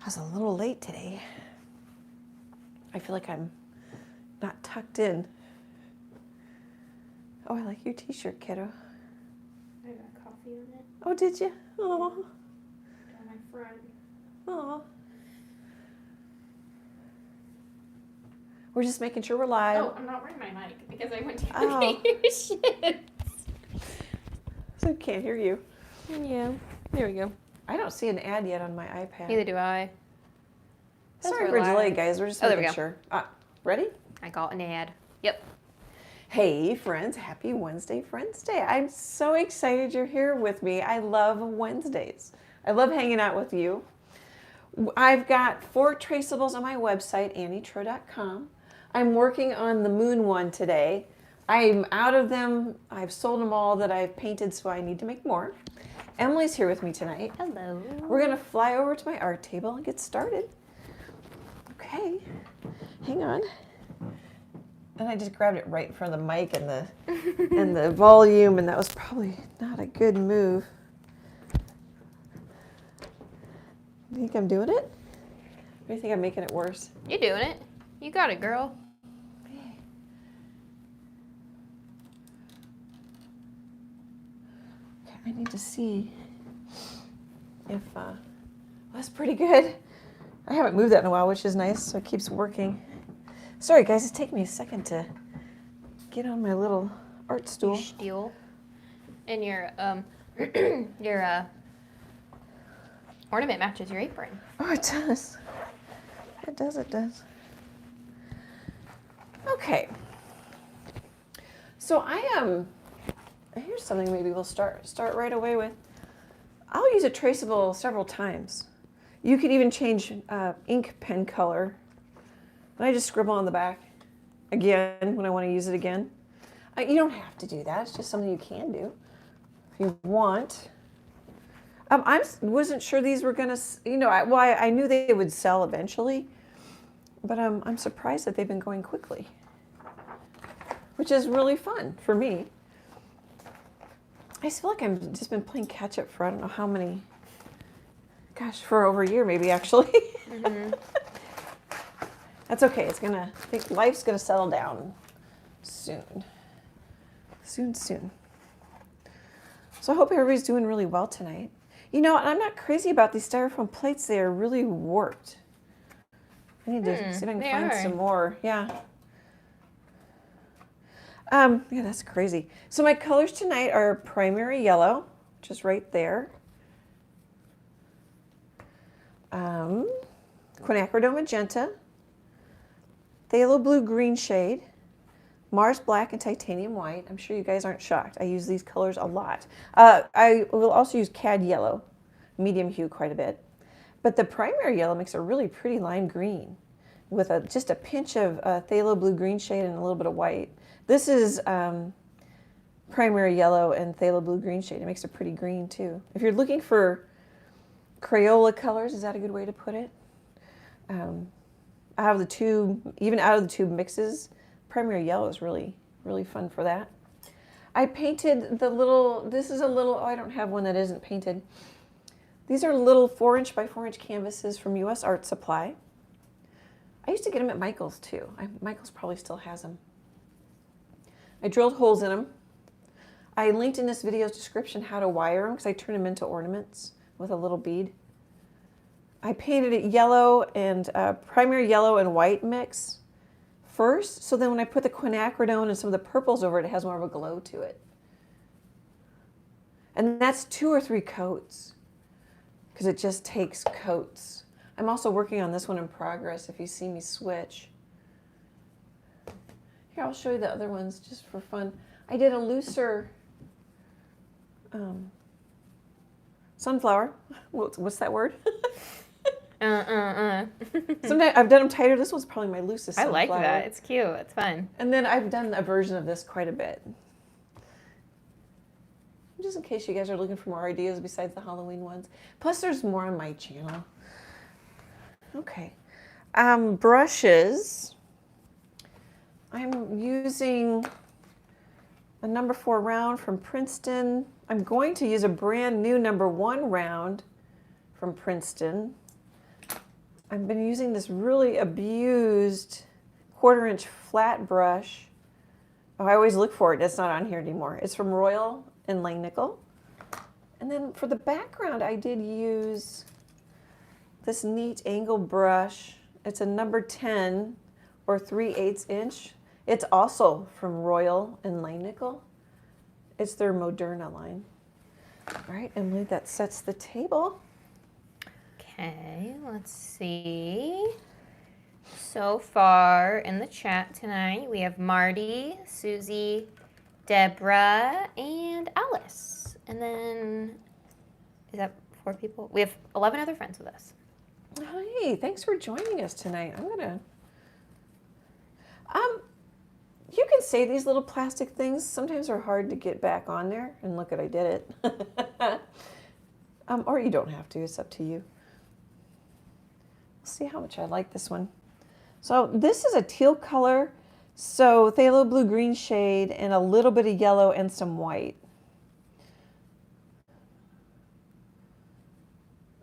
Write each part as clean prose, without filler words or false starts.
I was a little late today. I feel like I'm not tucked in. Oh, I like your t-shirt, kiddo. I got coffee on it. Oh, did you? Oh. On my front. Oh. We're just making sure we're live. Oh, I'm not wearing my mic because I went to Oh. get your shit. So I can't hear you. Yeah, there we go. I don't see an ad yet on my iPad. Neither do I. Sorry for delay, guys. We're just there we making go. sure. Ready? I got an ad. Yep. Hey, friends. Happy Wednesday, Friends Day. I'm so excited you're here with me. I love Wednesdays. I love hanging out with you. I've got 4 traceables on my website, annietroe.com. I'm working on the moon one today. I'm out of them. I've sold them all that I've painted, so I need to make more. Emily's here with me tonight. Hello. We're going to fly over to my art table and get started. Okay, hang on. And I just grabbed it right in front of the mic and the and the volume, and that was probably not a good move. You think I'm doing it? Or do you think I'm making it worse? You're doing it. You got it, girl. Okay, I need to see if that's pretty good. I haven't moved that in a while, which is nice, so it keeps working. Sorry, guys, it's taking me a second to get on my little art stool. Your steel. And your ornament matches your apron. Oh, it does. It does, it does. Okay. So here's something maybe we'll start right away with. I'll use a traceable several times. You could even change ink pen color. And I just scribble on the back again when I want to use it again. You don't have to do that. It's just something you can do if you want. I wasn't sure these were going to, I knew they would sell eventually, but I'm surprised that they've been going quickly, which is really fun for me. I feel like I've just been playing catch up for I don't know how many, for over a year maybe actually. Mm-hmm. That's okay. I think life's gonna settle down soon. Soon. So I hope everybody's doing really well tonight. And I'm not crazy about these styrofoam plates. They are really warped. I need to see if I can find some more. Yeah. Yeah, that's crazy. So my colors tonight are primary yellow, which is right there. Quinacridone Magenta, Phthalo Blue Green shade, Mars Black, and Titanium White. I'm sure you guys aren't shocked. I use these colors a lot. I will also use Cad Yellow, medium hue quite a bit. But the primary yellow makes a really pretty lime green with just a pinch of Phthalo Blue Green shade and a little bit of white. This is primary yellow and Phthalo Blue Green shade. It makes a pretty green too. If you're looking for Crayola colors, is that a good way to put it? Out of the tube, even out of the tube mixes, primary yellow is really, really fun for that. I painted this is a little, I don't have one that isn't painted. These are little 4" by 4" canvases from US Art Supply. I used to get them at Michael's too. Michael's probably still has them. I drilled holes in them. I linked in this video's description how to wire them because I turn them into ornaments with a little bead. I painted it yellow and primary yellow and white mix first, so then when I put the quinacridone and some of the purples over it, it has more of a glow to it. And that's 2 or 3 coats because it just takes coats. I'm also working on this one in progress if you see me switch. Here, I'll show you the other ones just for fun. I did a looser sunflower. What's that word? Sometimes I've done them tighter. This one's probably my loosest sunflower. I like that. It's cute. It's fun. And then I've done a version of this quite a bit. Just in case you guys are looking for more ideas besides the Halloween ones. Plus, there's more on my channel. Okay. Brushes. I'm using a number 4 round from Princeton. I'm going to use a brand new number 1 round from Princeton. I've been using this really abused 1/4 inch flat brush. Oh, I always look for it. It's not on here anymore. It's from Royal and Langnickel. And then for the background, I did use this neat angle brush. It's a number 10 or 3/8 inch. It's also from Royal and Langnickel. It's their Moderna line. All right, Emily, that sets the table. Okay, let's see. So far in the chat tonight, we have Marty, Susie, Deborah, and Alice. And then, is that 4 people? We have 11 other friends with us. Hi, thanks for joining us tonight. I'm gonna, you can say these little plastic things. Sometimes are hard to get back on there. And look at, I did it. Or you don't have to, it's up to you. Let's see how much I like this one. So this is a teal color. So phthalo blue green shade and a little bit of yellow and some white.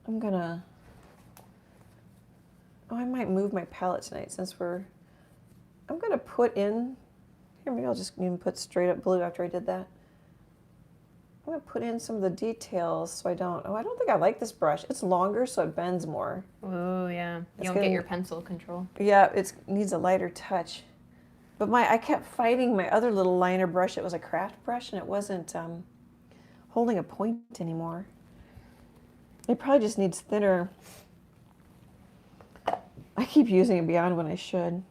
I'm gonna, I might move my palette tonight since I'm gonna put in, here maybe I'll just even put straight up blue after I did that. I'm gonna put in some of the details so I don't think I like this brush. It's longer so it bends more. Oh yeah, you don't get your pencil control. Yeah, it needs a lighter touch. But I kept fighting my other little liner brush. It was a craft brush and it wasn't holding a point anymore. It probably just needs thinner. I keep using it beyond when I should.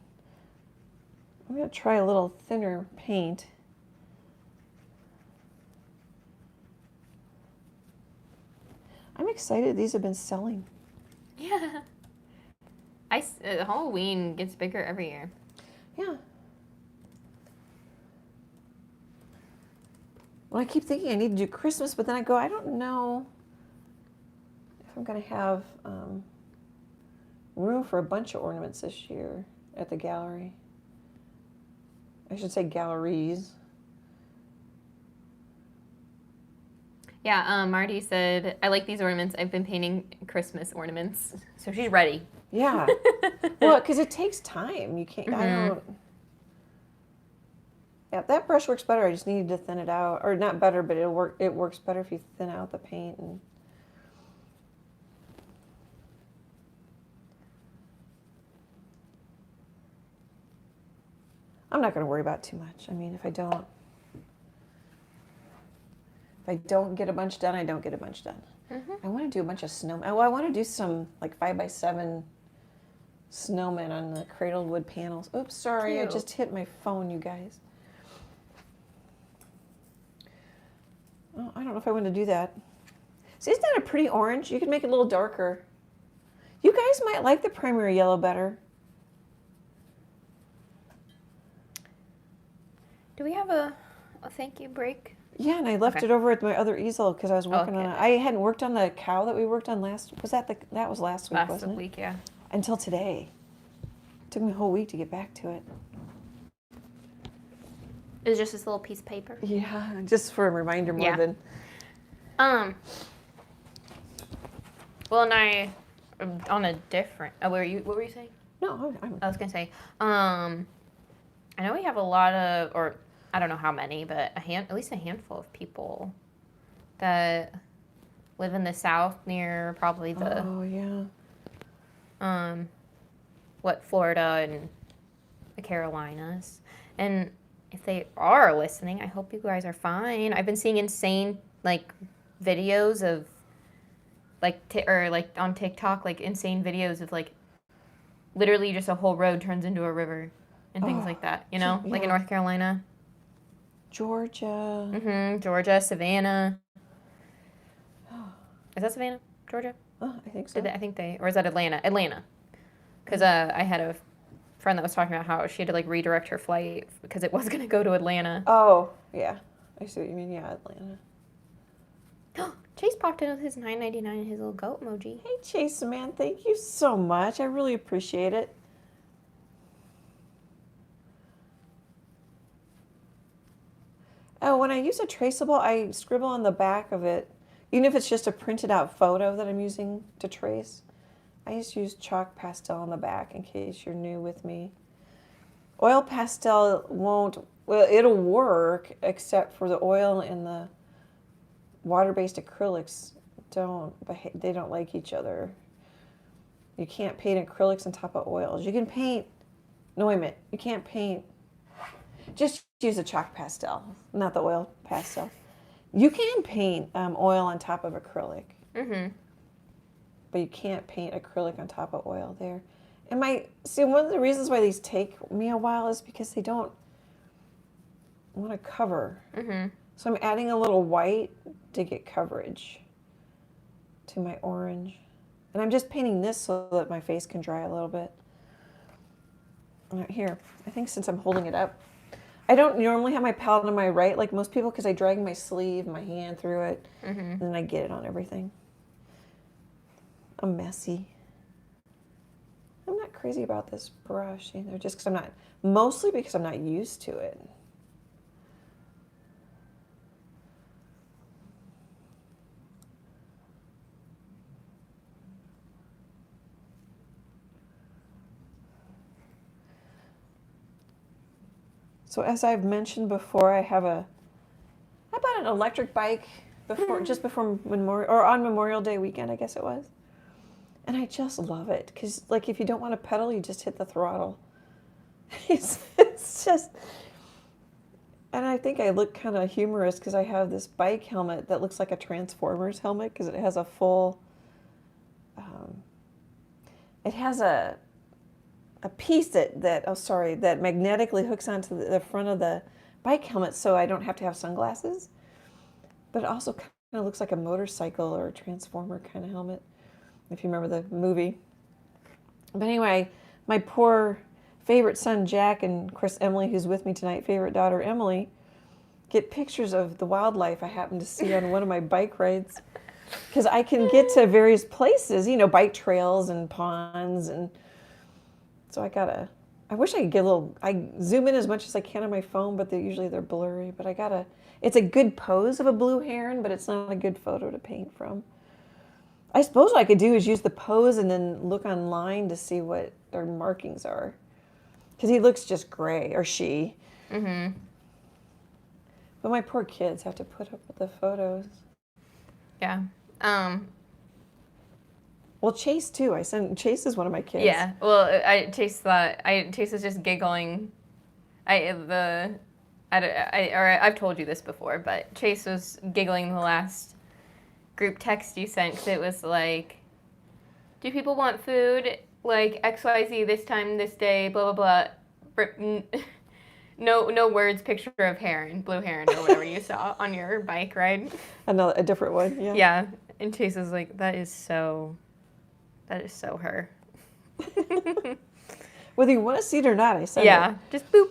I'm gonna try a little thinner paint. I'm excited these have been selling. Yeah. Halloween gets bigger every year. Yeah. Well, I keep thinking I need to do Christmas, but then I go, I don't know if I'm going to have room for a bunch of ornaments this year at the gallery. I should say galleries. Yeah, Marty said, I like these ornaments. I've been painting Christmas ornaments. So she's ready. Yeah. Well, because it takes time. You can't, I don't. Yeah, that brush works better. I just needed to thin it out. Or not better, but it works better if you thin out the paint. And I'm not going to worry about too much. I mean, if I don't get a bunch done, I don't get a bunch done. I want to do a bunch of snowmen. Oh, I want to do some like 5x7 snowmen on the cradled wood panels. Oops, sorry, Cute. I just hit my phone, you guys. Oh, I don't know if I want to do that. See, isn't that a pretty orange? You can make it a little darker. You guys might like the primary yellow better. Do we have a thank you break? Yeah, and I left it over at my other easel because I was working on it. I hadn't worked on the cow that we worked on last. That was last week, wasn't it? Last week, yeah. Until today. It took me a whole week to get back to it. It was just this little piece of paper. Yeah, just for a reminder more than. Well, and I, on a different. Oh, what were you saying? No, I was gonna say. I know we have a lot of, or I don't know how many, but at least a handful of people that live in the South near probably the. Oh yeah. Florida and the Carolinas, and if they are listening, I hope you guys are fine. I've been seeing insane videos of on TikTok, insane videos of literally just a whole road turns into a river and things like that. You know, like in North Carolina, Georgia. Georgia, Savannah. Is that Savannah, Georgia? Oh, I think so. Or is that Atlanta? Atlanta. Because I had a friend that was talking about how she had to redirect her flight because it was going to go to Atlanta. Oh, yeah. I see what you mean. Yeah, Atlanta. Chase popped in with his $9.99 and his little goat emoji. Hey, Chase, man. Thank you so much. I really appreciate it. Oh, when I use a traceable, I scribble on the back of it. Even if it's just a printed out photo that I'm using to trace, I just use chalk pastel on the back in case you're new with me. Oil pastel won't, well, it'll work except for the oil and the water-based acrylics they don't like each other. You can't paint acrylics on top of oils. You can paint, no wait a minute, you can't paint, just use a chalk pastel, not the oil pastel. You can paint oil on top of acrylic. Mm-hmm. But you can't paint acrylic on top of oil there. And one of the reasons why these take me a while is because they don't want to cover. Mm-hmm. So I'm adding a little white to get coverage to my orange. And I'm just painting this so that my face can dry a little bit. Right here, I think since I'm holding it up, I don't normally have my palette on my right like most people because I drag my sleeve, my hand through it, and then I get it on everything. I'm messy. I'm not crazy about this brush either, just because mostly because I'm not used to it. So as I've mentioned before, I bought an electric bike just before on Memorial Day weekend, I guess it was. And I just love it because, like, if you don't want to pedal, you just hit the throttle. It's just, and I think I look kind of humorous because I have this bike helmet that looks like a Transformers helmet because it has a full, it has a piece that magnetically hooks onto the front of the bike helmet so I don't have to have sunglasses. But it also kind of looks like a motorcycle or a Transformer kind of helmet, if you remember the movie. But anyway, my poor favorite son, Jack, and of course Emily, who's with me tonight, favorite daughter, Emily, get pictures of the wildlife I happen to see on one of my bike rides. Because I can get to various places, bike trails and ponds. And so I wish I could I zoom in as much as I can on my phone, but they're blurry. But it's a good pose of a blue heron, but it's not a good photo to paint from. I suppose what I could do is use the pose and then look online to see what their markings are. Because he looks just gray, or she. Mm-hmm. But my poor kids have to put up with the photos. Yeah. Well, Chase too. Chase is one of my kids. Yeah. Well, Chase was just giggling. I've told you this before, but Chase was giggling the last group text you sent because it was like, do people want food? Like XYZ this time, this day, blah, blah, blah. No words, picture of heron, blue heron, or whatever you saw on your bike ride. A different one, yeah. Yeah. And Chase was like, that is so her. Whether you want to see it or not, I said yeah, just boop.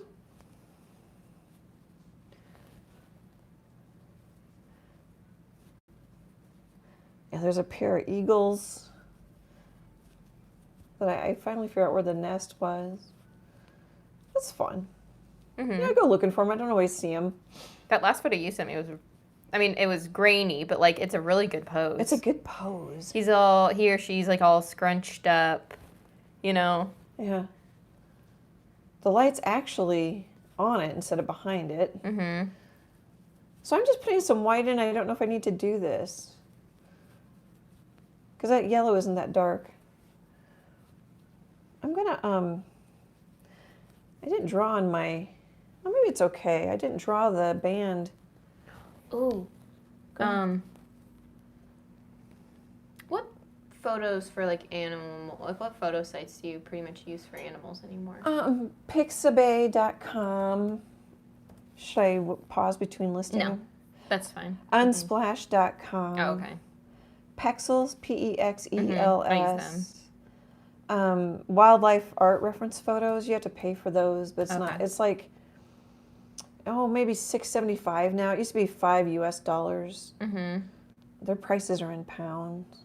Yeah, there's a pair of eagles that I finally figured out where the nest was. That's fun. Mm-hmm. Yeah, I go looking for them. I don't always see them. That last photo you sent me it was grainy, but like it's a really good pose. It's a good pose. He or she's like all scrunched up, Yeah. The light's actually on it instead of behind it. Mm-hmm. So I'm just putting some white in. I don't know if I need to do this. Because that yellow isn't that dark. I'm gonna, I didn't draw on maybe it's okay. I didn't draw the band. Ooh. What photos for like what photo sites do you pretty much use for animals anymore? Pixabay.com. Should I pause between listing? No, that's fine. Unsplash.com. Oh, okay. Pexels, Pexels. Wildlife art reference photos. You have to pay for those, but it's not. It's like, maybe $6.75 now. It used to be $5 US. Mm-hmm. Their prices are in pounds.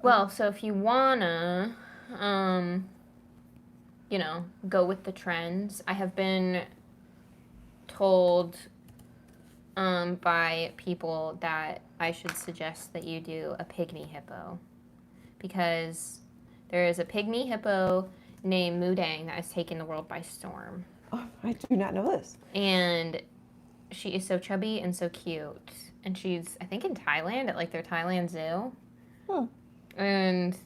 Well, so if you wanna, go with the trends, I have been told by people that I should suggest that you do a pygmy hippo because there is a pygmy hippo named Mudang that has taken the world by storm. Oh, I do not know this. And she is so chubby and so cute. And she's, I think, in Thailand at like their Thailand zoo. Hmm. And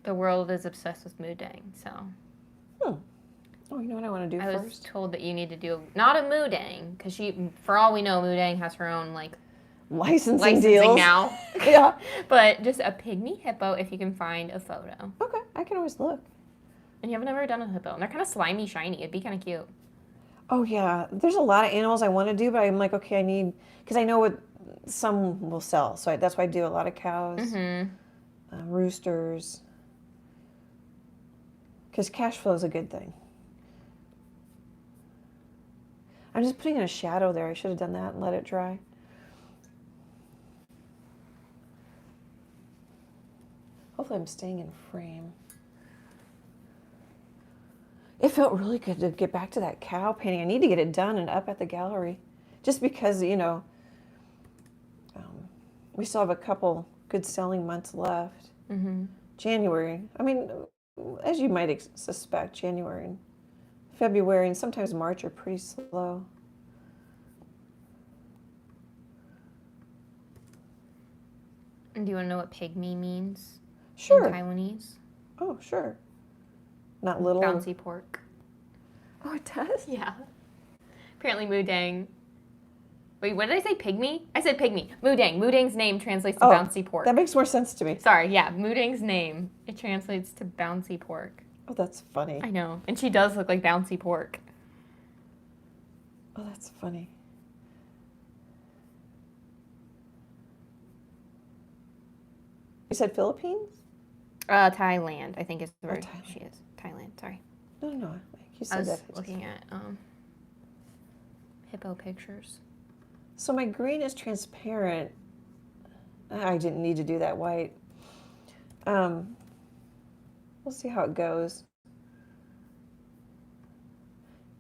the world is obsessed with Mudang, so. Oh, you know what I want to do I was first? told that you need to do, not a Mudang, because for all we know, Mudang has her own like Licensing deals. now. Yeah. But just a pygmy hippo if you can find a photo. Okay, I can always look. And you haven't ever done a hippo. And they're kind of slimy, shiny. It'd be kind of cute. Oh yeah, there's a lot of animals I want to do, but I'm like, okay, I need, because I know what some will sell, so that's why I do a lot of cows, roosters, because cash flow is a good thing. I'm just putting in a shadow there. I should have done that and let it dry. Hopefully I'm staying in frame. It felt really good to get back to that cow painting. I need to get it done and up at the gallery. Just because, you know, we still have a couple good selling months left. January, I mean, as you might suspect, January and February and sometimes March are pretty slow. And do you want to know what pygmy means? Sure. In Taiwanese? Oh, sure. Not little. Bouncy pork. Oh, it does? Yeah. Apparently Mudang. Wait, what did I say? Pygmy? I said pygmy. Mudang. Mudang's name translates to bouncy pork. That makes more sense to me. Sorry, yeah. Mudang's name. It translates to bouncy pork. Oh, that's funny. I know. And she does look like bouncy pork. Oh, that's funny. You said Philippines? Thailand, I think is the word Thailand. she is. Thailand, sorry. No. You I said was that. looking at hippo pictures. So my green is transparent. I didn't need to do that white. We'll see how it goes.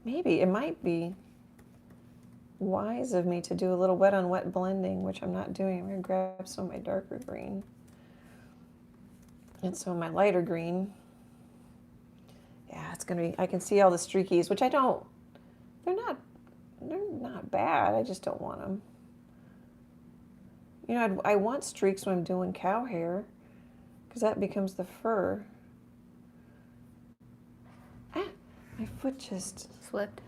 Maybe it might be wise of me to do a little wet on wet blending, which I'm not doing. I'm going to grab some of my darker green and some of my lighter green. Yeah, it's going to be, I can see all the streakies, which I don't, they're not bad. I just don't want them. You know, I want streaks when I'm doing cow hair because that becomes the fur. Ah, my foot just slipped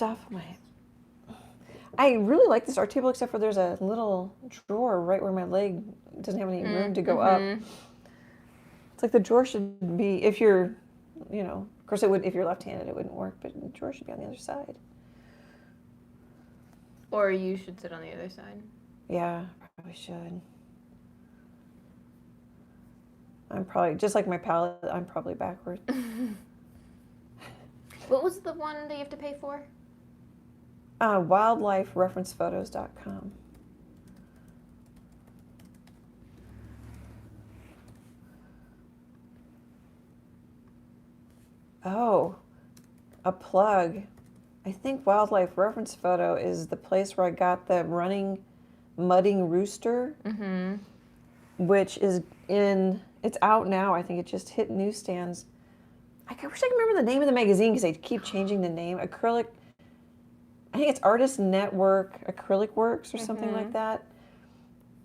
off of my. I really like this art table, except for there's a little drawer right where my leg doesn't have any room to go up. It's like the drawer should be, if you're, you know, of course it would, if you're left-handed it wouldn't work, but the drawer should be on the other side. Or you should sit on the other side. Yeah, probably should. I'm probably, just like my palette, I'm probably backward. What was the one that you have to pay for? Wildlifereferencephotos.com. Oh, a plug. I think Wildlife Reference Photo is the place where I got the running, mudding rooster, which is it's out now. I think it just hit newsstands. I wish I could remember the name of the magazine because they keep changing the name. Acrylic, I think it's Artist Network, Acrylic Works or something like that.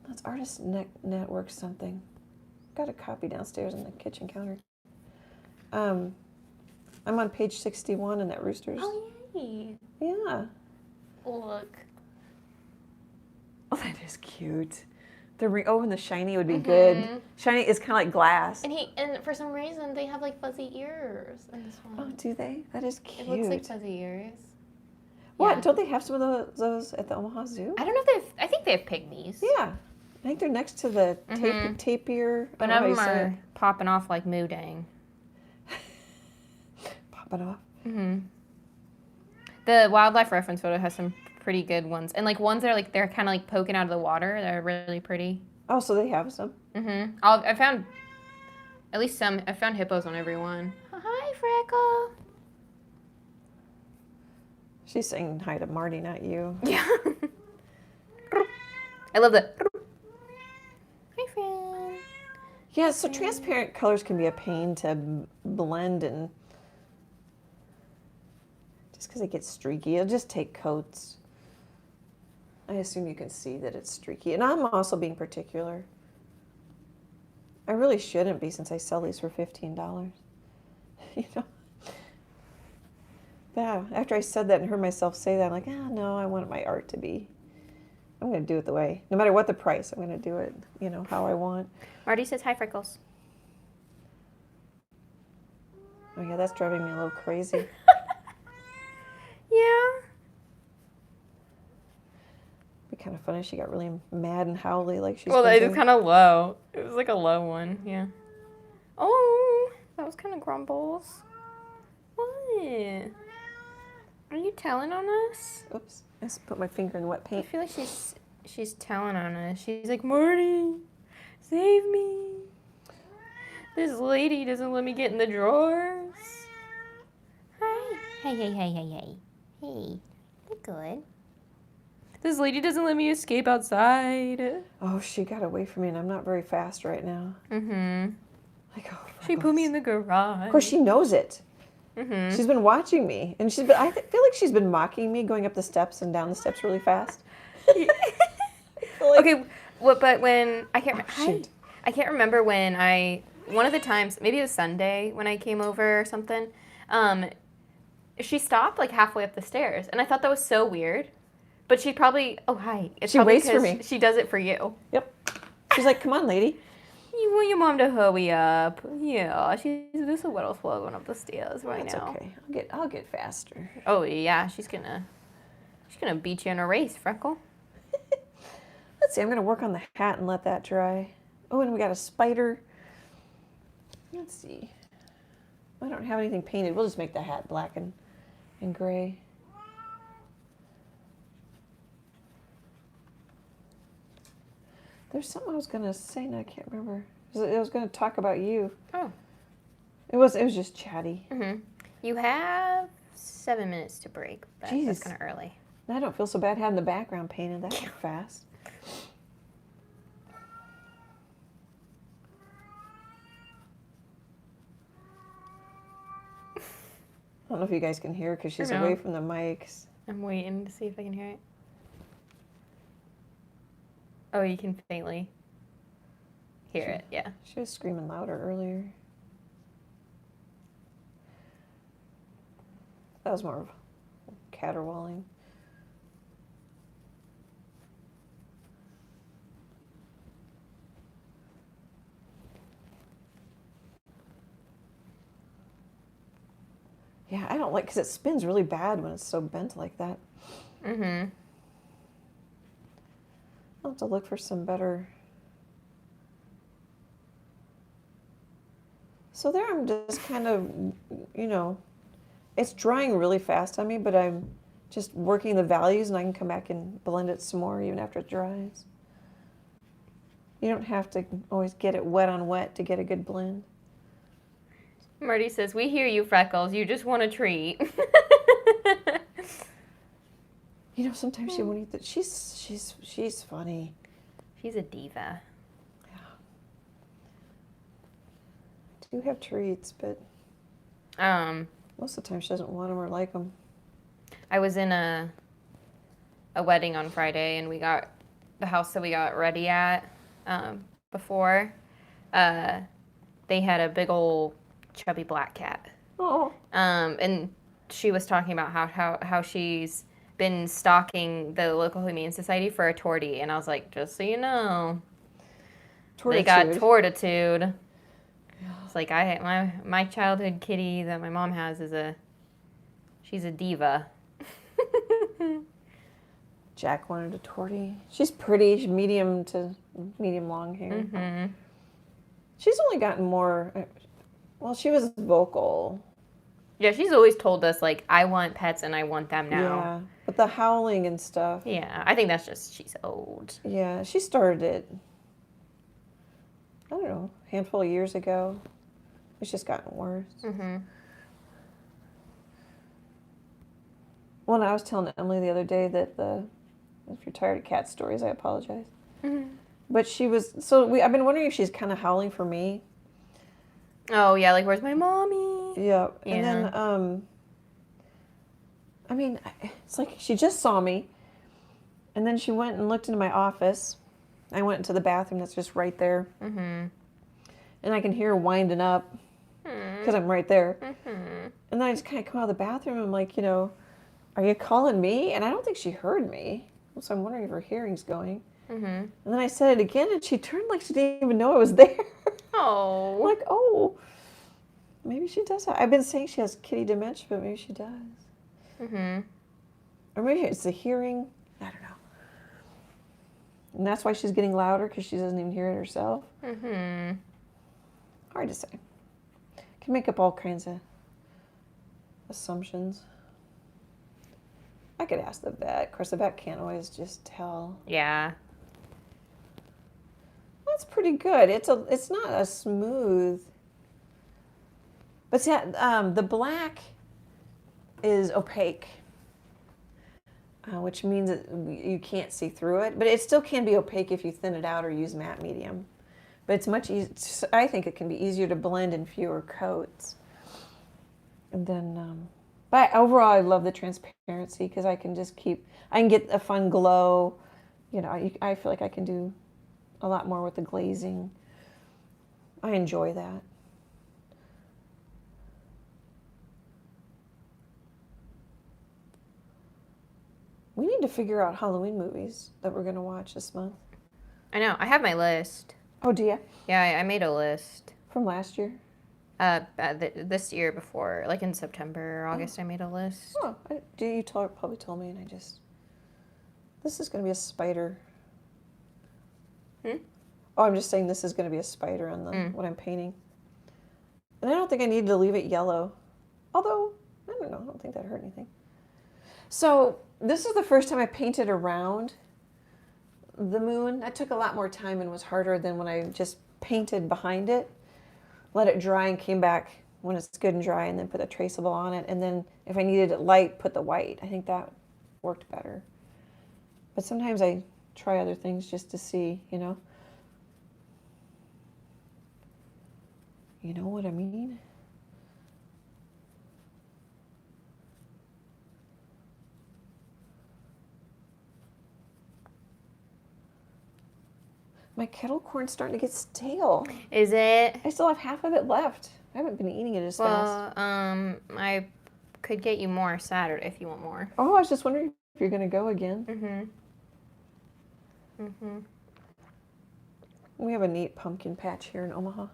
That's Artist Network something. Got a copy downstairs on the kitchen counter. I'm on page 61 in that roosters. Oh, yay. Yeah. Look. Oh, that is cute. And the shiny would be good. Shiny is kind of like glass. And for some reason they have like fuzzy ears in this one. Oh, do they? That is cute. It looks like fuzzy ears. What? Yeah. Don't they have some of those at the Omaha Zoo? I don't know if I think they have pygmies. Yeah. I think they're next to the tapir. But none of them are popping off like Mudang. Popping off. The wildlife reference photo has some pretty good ones, and like ones that are like they're kind of like poking out of the water. They're really pretty. Oh, so they have some. I found at least some. I found hippos on every one. Hi, Freckle. She's saying hi to Marty, not you. Yeah. I love the. Hi, friend. Yeah, so transparent colors can be a pain to blend, and just because it gets streaky, it'll just take coats. I assume you can see that it's streaky. And I'm also being particular. I really shouldn't be since I sell these for $15. You know? But yeah, after I said that and heard myself say that, I'm like, no, I want my art to be. I'm going to do it the way. No matter what the price, I'm going to do it, how I want. Marty says hi, Freckles. Oh, yeah, that's driving me a little crazy. Yeah. It'd be kind of funny if she got really mad and howly like she's Well, been it doing. was kind of low. It was like a low one, yeah. Oh, that was kind of grumbles. What? Are you telling on us? Oops, I just put my finger in wet I paint. feel like she's telling on us. She's like, Marty, save me. This lady doesn't let me get in the drawers. Hi. Hey. Hey, look good. This lady doesn't let me escape outside. Oh, she got away from me, and I'm not very fast right now. Mm-hmm. Like, oh, She put me in the garage. Of course, she knows it. Mm-hmm. She's been watching me, and I feel like she's been mocking me going up the steps and down the steps really fast. Okay, but when I can't, shoot. I can't remember when one of the times, maybe it was Sunday when I came over or something. She stopped like halfway up the stairs, and I thought that was so weird. But she probably, oh hi, it's She probably waits for 'cause me. She does it for you. Yep. She's like, come on, lady. You want your mom to hurry up. Yeah, she's just a little slow going up the stairs right That's now. okay. I'll get faster. Oh yeah, she's gonna beat you in a race, Freckle. Let's see. I'm gonna work on the hat and let that dry. Oh, and we got a spider. Let's see. I don't have anything painted. We'll just make the hat black and gray. There's something I was gonna say and I can't remember. I was gonna talk about you. Oh. It was just chatty. Mm-hmm. You have 7 minutes to break, but that's Jeez. kind of early. I don't feel so bad having the background painted that fast. I don't know if you guys can hear because she's away from the mics. I'm waiting to see if I can hear it. Oh, you can faintly hear it, yeah. She was screaming louder earlier. That was more of caterwauling. Yeah, I don't like, because it spins really bad when it's so bent like that. Mm-hmm. I'll have to look for some better. So there I'm just kind of, it's drying really fast on me, but I'm just working the values and I can come back and blend it some more even after it dries. You don't have to always get it wet on wet to get a good blend. Marty says, we hear you, Freckles. You just want a treat. Sometimes she won't eat that. She's funny. She's a diva. Yeah. Do have treats, but most of the time she doesn't want them or like them. I was in a wedding on Friday, and we got the house that we got ready at before. They had a big old chubby black cat. Oh. And she was talking about how she's been stalking the local Humane Society for a tortie, and I was like, just so you know, they got tortitude. It's like my childhood kitty that my mom has she's a diva. Jack wanted a tortie. She's pretty. She's medium to medium long hair. Mm-hmm. She's only gotten more. Well, she was vocal. Yeah, she's always told us, like, I want pets and I want them now. Yeah, but the howling and stuff. Yeah, I think that's just she's old. Yeah, she started it, I don't know, a handful of years ago. It's just gotten worse. Mm-hmm. Well, and I was telling Emily the other day that if you're tired of cat stories, I apologize. Mm-hmm. But she was, I've been wondering if she's kind of howling for me. Oh, yeah, like, where's my mommy? Yeah. Yeah. And then, I mean, it's like she just saw me. And then she went and looked into my office. I went into the bathroom that's just right there. Mm-hmm. And I can hear her winding up because I'm right there. Mm-hmm. And then I just kind of come out of the bathroom and I'm like, you know, are you calling me? And I don't think she heard me. So I'm wondering if her hearing's going. Mm-hmm. And then I said it again and she turned like she didn't even know I was there. Oh. I'm like, oh, maybe she does. I've been saying she has kitty dementia, but maybe she does. Mm-hmm. Or maybe it's the hearing. I don't know. And that's why she's getting louder because she doesn't even hear it herself. Mm-hmm. Hard to say. Can make up all kinds of assumptions. I could ask the vet. Of course, the vet can't always just tell. Yeah. That's pretty good. It's not a smooth. But see, the black is opaque, which means that you can't see through it. But it still can be opaque if you thin it out or use matte medium. But it's much easier. I think it can be easier to blend in fewer coats. And then, but overall, I love the transparency because I can get a fun glow. You know, I feel like I can do a lot more with the glazing. I enjoy that. We need to figure out Halloween movies that we're going to watch this month. I know. I have my list. Oh, do you? Yeah, I made a list. From last year? This year before, like in September or August, I made a list. Oh, you probably told me, and this is going to be a spider. Hmm? Oh, I'm just saying this is going to be a spider on what I'm painting. And I don't think I needed to leave it yellow. Although, I don't know, I don't think that hurt anything. So, this is the first time I painted around the moon. That took a lot more time and was harder than when I just painted behind it. Let it dry and came back when it's good and dry and then put the traceable on it. And then if I needed it light, put the white. I think that worked better. But sometimes I try other things just to see, you know. You know what I mean? My kettle corn's starting to get stale. Is it? I still have half of it left. I haven't been eating it as fast. I could get you more Saturday if you want more. Oh, I was just wondering if you're going to go again. We have a neat pumpkin patch here in Omaha.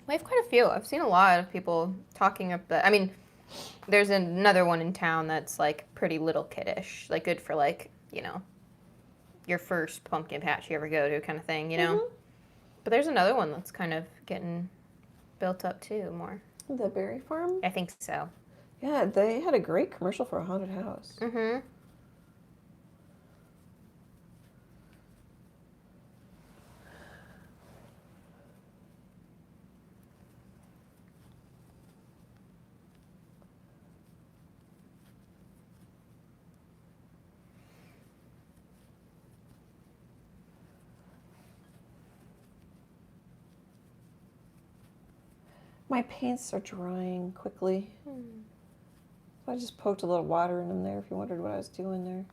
We have quite a few. I've seen a lot of people talking up the. I mean, there's another one in town that's like pretty little kiddish, like good for like, you know, your first pumpkin patch you ever go to kind of thing, you know. But there's another one that's kind of getting built up too more. The berry farm? I think so. Yeah, they had a great commercial for a haunted house. My paints are drying quickly. So I just poked a little water in them there if you wondered what I was doing there.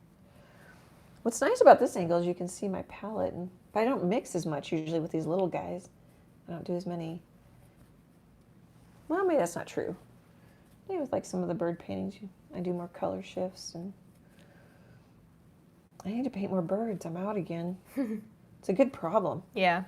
What's nice about this angle is you can see my palette. But I don't mix as much usually with these little guys. I don't do as many. Well, maybe that's not true. Maybe with like some of the bird paintings, I do more color shifts. And I need to paint more birds. I'm out again. It's a good problem. Yeah.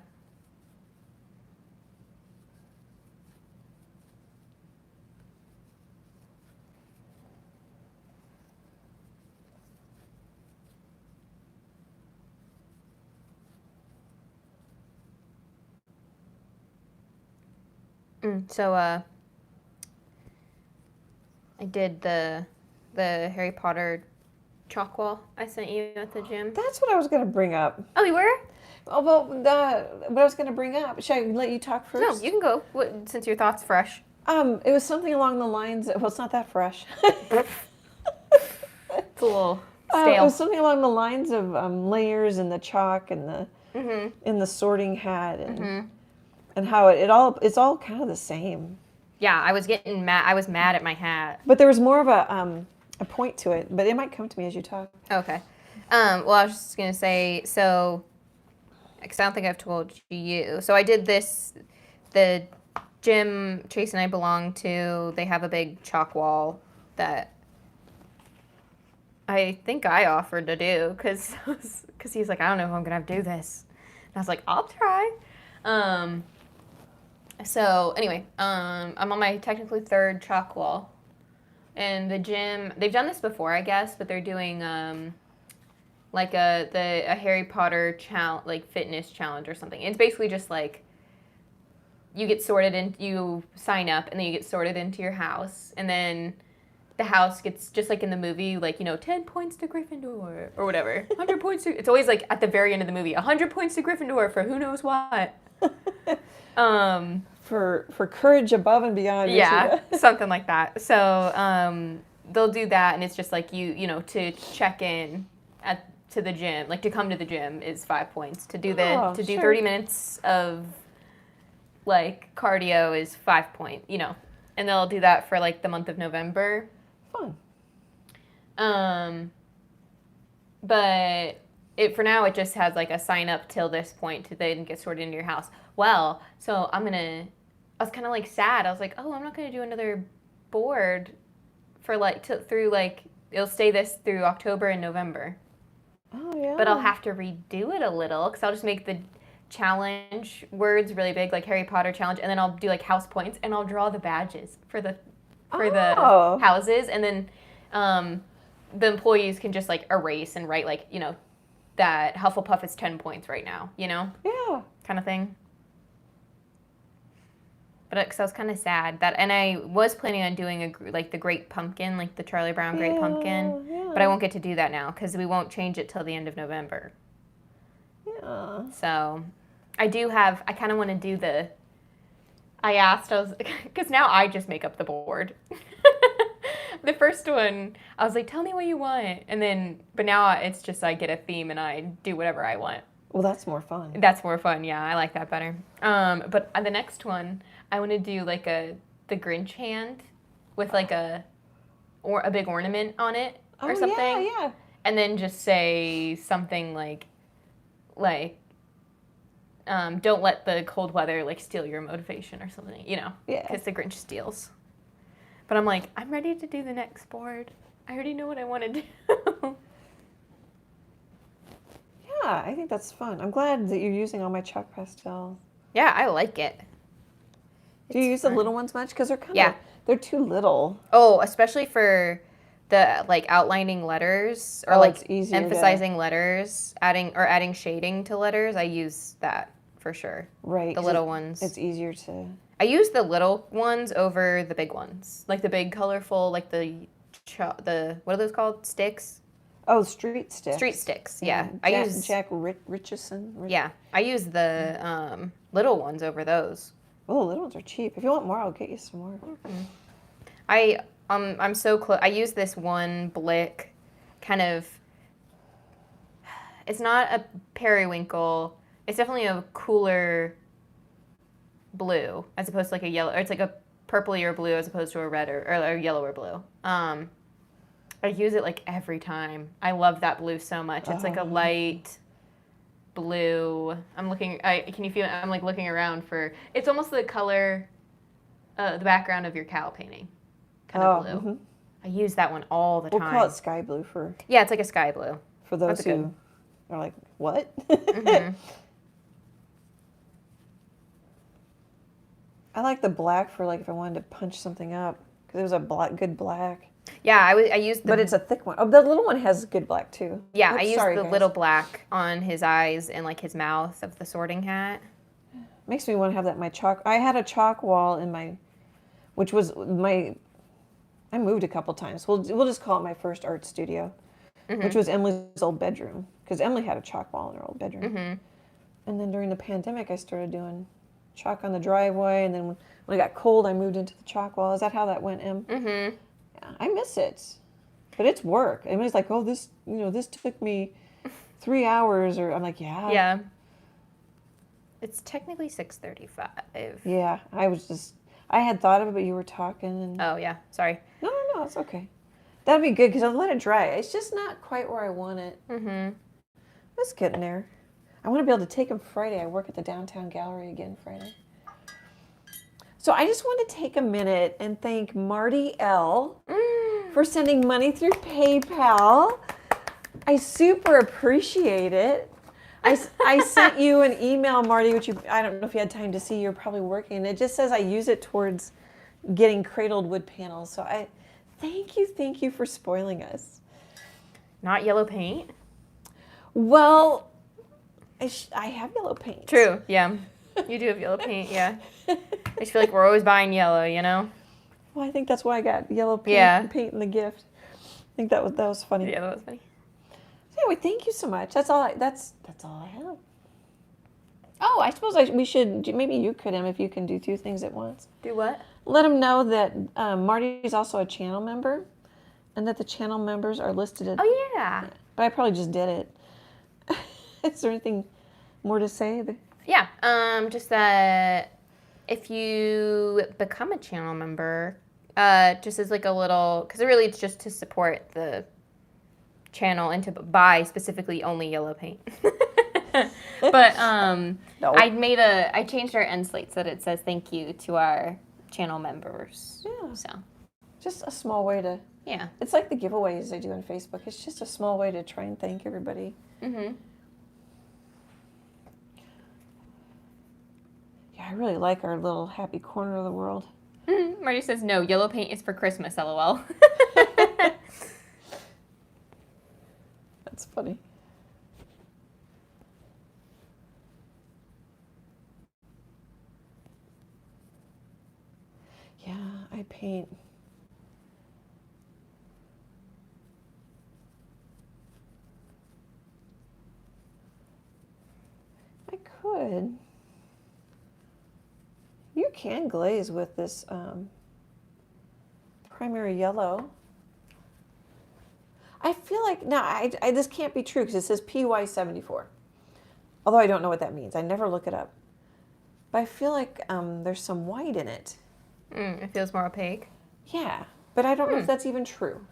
So, I did the Harry Potter chalk wall I sent you at the gym. That's what I was going to bring up. Oh, you were? Oh, well, what I was going to bring up. Should I let you talk first? No, you can go, since your thought's fresh. It was something along the lines, well, it's not that fresh. It's a little It stale. was something along the lines of layers and the chalk and the in the sorting hat and how it's all kind of the same. Yeah, I was getting mad. I was mad at my hat. But there was more of a point to it. But it might come to me as you talk. Okay. Well, I was just gonna say, so, because I don't think I've told you. So I did this. The gym Chase and I belong to, they have a big chalk wall that I think I offered to do because he's like, I don't know if I'm gonna have to do this. And I was like, I'll try. So anyway, I'm on my technically third chalk wall, and the gym, they've done this before, I guess, but they're doing like a Harry Potter like fitness challenge or something. It's basically just like you get sorted in, you sign up, and then you get sorted into your house, and then the house gets, just like in the movie, like, 10 points to Gryffindor or whatever, 100 points to, it's always like at the very end of the movie, 100 points to Gryffindor for who knows what. For courage above and beyond. Yeah, something like that. So they'll do that, and it's just like to check in to the gym, like to come to the gym is 5 points. To do 30 minutes of like cardio is 5 points. And they'll do that for like the month of November. Fun. But for now it just has like a sign up till this point to then get sorted into your house. Well, so I was kind of like sad. I was like, oh, I'm not gonna do another board for like through like, it'll stay this through October and November. Oh yeah. But I'll have to redo it a little because I'll just make the challenge words really big, like Harry Potter challenge, and then I'll do like house points, and I'll draw the badges for the houses, and then the employees can just like erase and write like that Hufflepuff is 10 points right now, Yeah. kind of thing. But because I was kind of sad that, and I was planning on doing like the Great Pumpkin, like the Charlie Brown Great Pumpkin, but I won't get to do that now because we won't change it till the end of November. Yeah. So I kind of want to do because now I just make up the board. The first one, I was like, tell me what you want. But now it's just I get a theme and I do whatever I want. Well, that's more fun. That's more fun, yeah. I like that better. But the next one, I want to do like the Grinch hand with like a big ornament on it or something. Yeah. And then just say something like don't let the cold weather like steal your motivation or something, Yeah. because the Grinch steals. But I'm like, I'm ready to do the next board. I already know what I want to do. Yeah, I think that's fun. I'm glad that you're using all my chalk pastels. Yeah, I like it. Do you use the little ones much? Because they're too little. Oh, especially for the like outlining letters or like emphasizing letters, adding shading to letters. I use that for sure. Right. The little ones. It's easier to. I use the little ones over the big ones, like the big colorful, like the what are those called? Sticks. Oh, street sticks. Street sticks. Yeah. I use Jack Richardson. Yeah, I use the little ones over those. Oh, the little ones are cheap. If you want more, I'll get you some more. Mm-hmm. I'm so close. I use this one Blick, kind of. It's not a periwinkle. It's definitely a cooler blue as opposed to like a yellow. Or it's like a purplier blue as opposed to a red or a yellower blue. I use it like every time. I love that blue so much. It's like a light blue. Can you feel it? I'm like looking around for. It's almost the color, the background of your cow painting. Kind of blue. Mm-hmm. I use that one all the time. We'll call it sky blue for. Yeah, it's like a sky blue. For those who are like, what? Mm-hmm. I like the black for like if I wanted to punch something up because it was a good black. Yeah, I used but it's a thick one. Oh, the little one has good black too. Yeah, I used the little black on his eyes and like his mouth of the sorting hat. Makes me want to have that in my chalk. I had a chalk wall in my, which was my. I moved a couple times. We'll just call it my first art studio, which was Emily's old bedroom because Emily had a chalk wall in her old bedroom. Mm-hmm. And then during the pandemic, I started doing chalk on the driveway, and then when it got cold, I moved into the chalk wall. Is that how that went, Em? Mm-hmm. Yeah, I miss it. But it's work. Everybody's like, oh, this took me 3 hours, or I'm like, yeah. Yeah. It's technically 6:35. Yeah, I had thought of it, but you were talking. And... Oh, yeah. Sorry. No, it's okay. That'd be good because I'll let it dry. It's just not quite where I want it. Mm-hmm. It's getting there. I want to be able to take them Friday. I work at the downtown gallery again Friday. So I just want to take a minute and thank Marty L. For sending money through PayPal. I super appreciate it. I sent you an email, Marty, which I don't know if you had time to see. You're probably working. It just says I use it towards getting cradled wood panels. So I thank you for spoiling us. Not yellow paint? Well, I have yellow paint. True, yeah. You do have yellow paint, yeah. I just feel like we're always buying yellow, you know? Well, I think that's why I got yellow paint in the gift. I think that was funny. Yeah, that was funny. So anyway, thank you so much. That's all I have. Oh, I suppose we should. Maybe you could, if you can do 2 things at once. Do what? Let them know that Marty is also a channel member, and that the channel members are listed. Oh yeah. But I probably just did it. Is there anything more to say? Yeah. Just that if you become a channel member, just as like a little, because really it's just to support the channel and to buy specifically only yellow paint. But No. I changed our end slate so that it says thank you to our channel members. Yeah. So Just a small way to. yeah. It's like the giveaways I do on Facebook. It's just a small way to try and thank everybody. Mm-hmm. Yeah, I really like our little happy corner of the world. Mm-hmm. Marty says no, yellow paint is for Christmas, LOL. That's funny. Yeah, I paint. I could. You can glaze with this primary yellow. I feel like, now, this can't be true because it says PY74. Although I don't know what that means. I never look it up. But I feel like there's some white in it. It feels more opaque. Yeah, but I don't know if that's even true.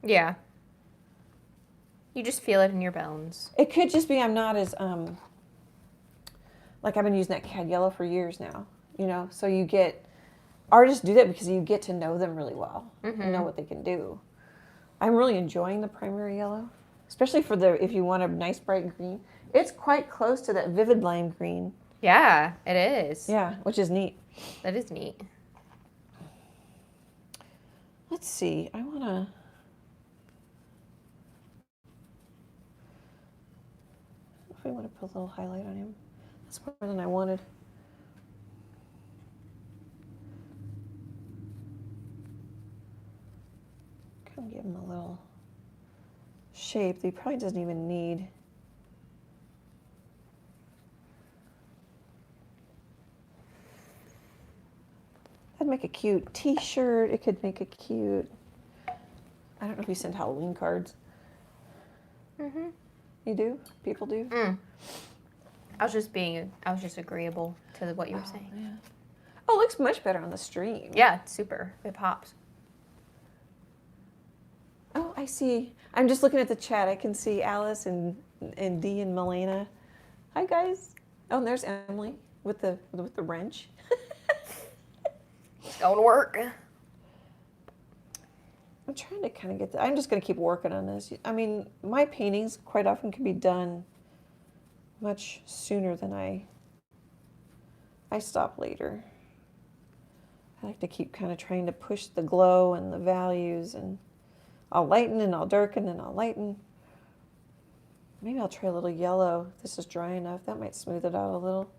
Yeah. You just feel it in your bones. It could just be I'm not as, like I've been using that cad yellow for years now, so you get, artists do that because you get to know them really well and know what they can do. I'm really enjoying the primary yellow, especially if you want a nice bright green. It's quite close to that vivid lime green. Yeah, it is. Yeah, which is neat. That is neat. Let's see, I want to put a little highlight on him. That's more than I wanted. Kind of give him a little shape that he probably doesn't even need. That'd make a cute t-shirt. It could make a cute, I don't know if you send Halloween cards. Mm-hmm. You do? People do? I was just agreeable to what you were saying. Yeah. Oh, it looks much better on the stream. Yeah, super. It pops. Oh, I see. I'm just looking at the chat. I can see Alice and Dee and Milena. Hi, guys. Oh, and there's Emily with the wrench. It's going to work. I'm trying to kind of I'm just going to keep working on this. I mean, my paintings quite often can be done much sooner than I stop later. I like to keep kind of trying to push the glow and the values, and I'll lighten and I'll darken and I'll lighten. Maybe I'll try a little yellow. This is dry enough. That might smooth it out a little.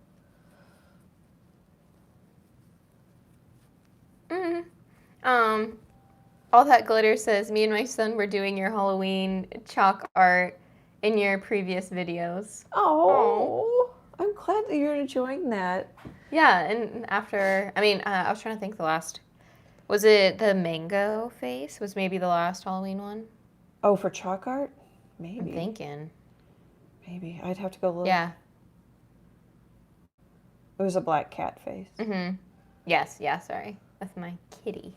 All That Glitter says, me and my son were doing your Halloween chalk art in your previous videos. Oh, I'm glad that you're enjoying that. Yeah, and after, I was trying to think the last Was it the mango face? Was maybe the last Halloween one? Oh, for chalk art? I'm Maybe. thinking. Maybe. I'd have to go look. Yeah. It was a black cat face. Mm-hmm. Yes, yeah, sorry. That's my kitty.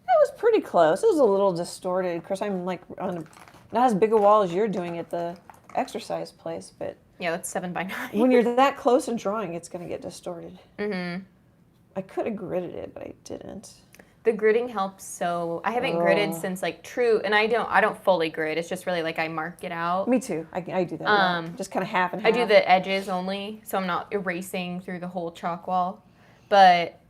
That was pretty close. It was a little distorted. Of course, I'm like on not as big a wall as you're doing at the exercise place, but Yeah, that's 7 by 9. when you're that close in drawing, it's going to get distorted. Mm-hmm. I could have gridded it, but I didn't. The gridding helps so I haven't gridded since like true, and I don't fully grid. It's just really like I mark it out. Me too. I do that. A lot. Just kind of half and half. I do the edges only, so I'm not erasing through the whole chalk wall. But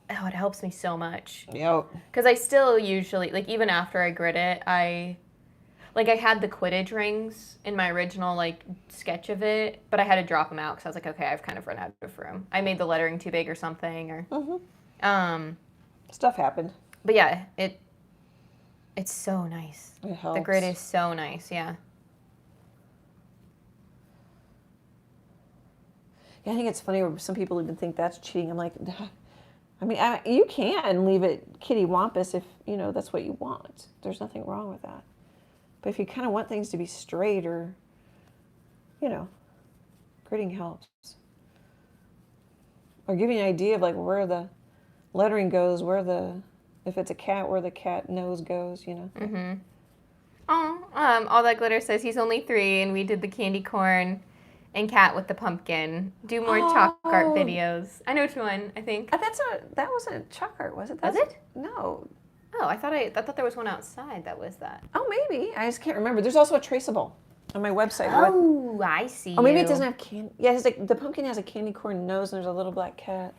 it helps me so much. Yep. Because I still usually like even after I grid it, I had the Quidditch rings in my original like sketch of it, but I had to drop them out because I was like, okay, I've kind of run out of room. I made the lettering too big or something, or Stuff happened. But yeah, it's so nice. It helps. The grid is so nice, yeah. Yeah, I think it's funny where some people even think that's cheating. I'm like, I mean, you can leave it kitty wampus if, that's what you want. There's nothing wrong with that. But if you kind of want things to be straight or, gridding helps. Or giving an idea of like where the lettering goes, if it's a cat, where the cat nose goes, Mm-hmm. Oh, all that glitter says he's only 3 and we did the candy corn and cat with the pumpkin. Do more chalk art videos. I know which one, I think. That wasn't chalk art, was it? Was it? No. Oh, I thought there was one outside that was that. Oh, maybe. I just can't remember. There's also a Traceable on my website. Oh, I see. Oh, maybe it doesn't have candy. Yeah, it's like the pumpkin has a candy corn nose and there's a little black cat.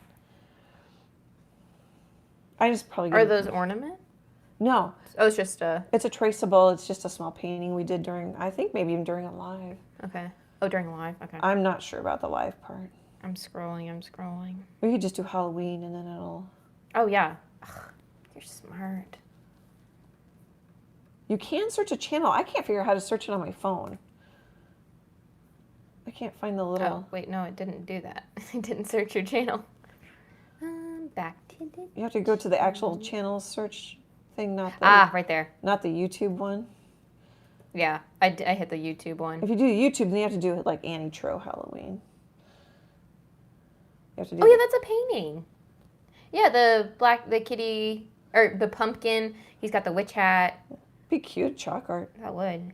I just probably. Are those ornament? No. Oh, it's just a. It's a Traceable. It's just a small painting we did maybe even during a live. Okay. Oh, during a live. Okay. I'm not sure about the live part. I'm scrolling. We could just do Halloween and then it'll. Oh yeah. Ugh, you're smart. You can search a channel. I can't figure out how to search it on my phone. I can't find the little. Oh wait, no, it didn't do that. It didn't search your channel. Back to the. You have to go to the actual channel search thing, not the. Right there. Not the YouTube one. Yeah, I hit the YouTube one. If you do YouTube, then you have to do it like Annie Troe Halloween. You have to do. Oh yeah, that's a painting. Yeah, the kitty or the pumpkin. He's got the witch hat. Be cute chalk art. That would.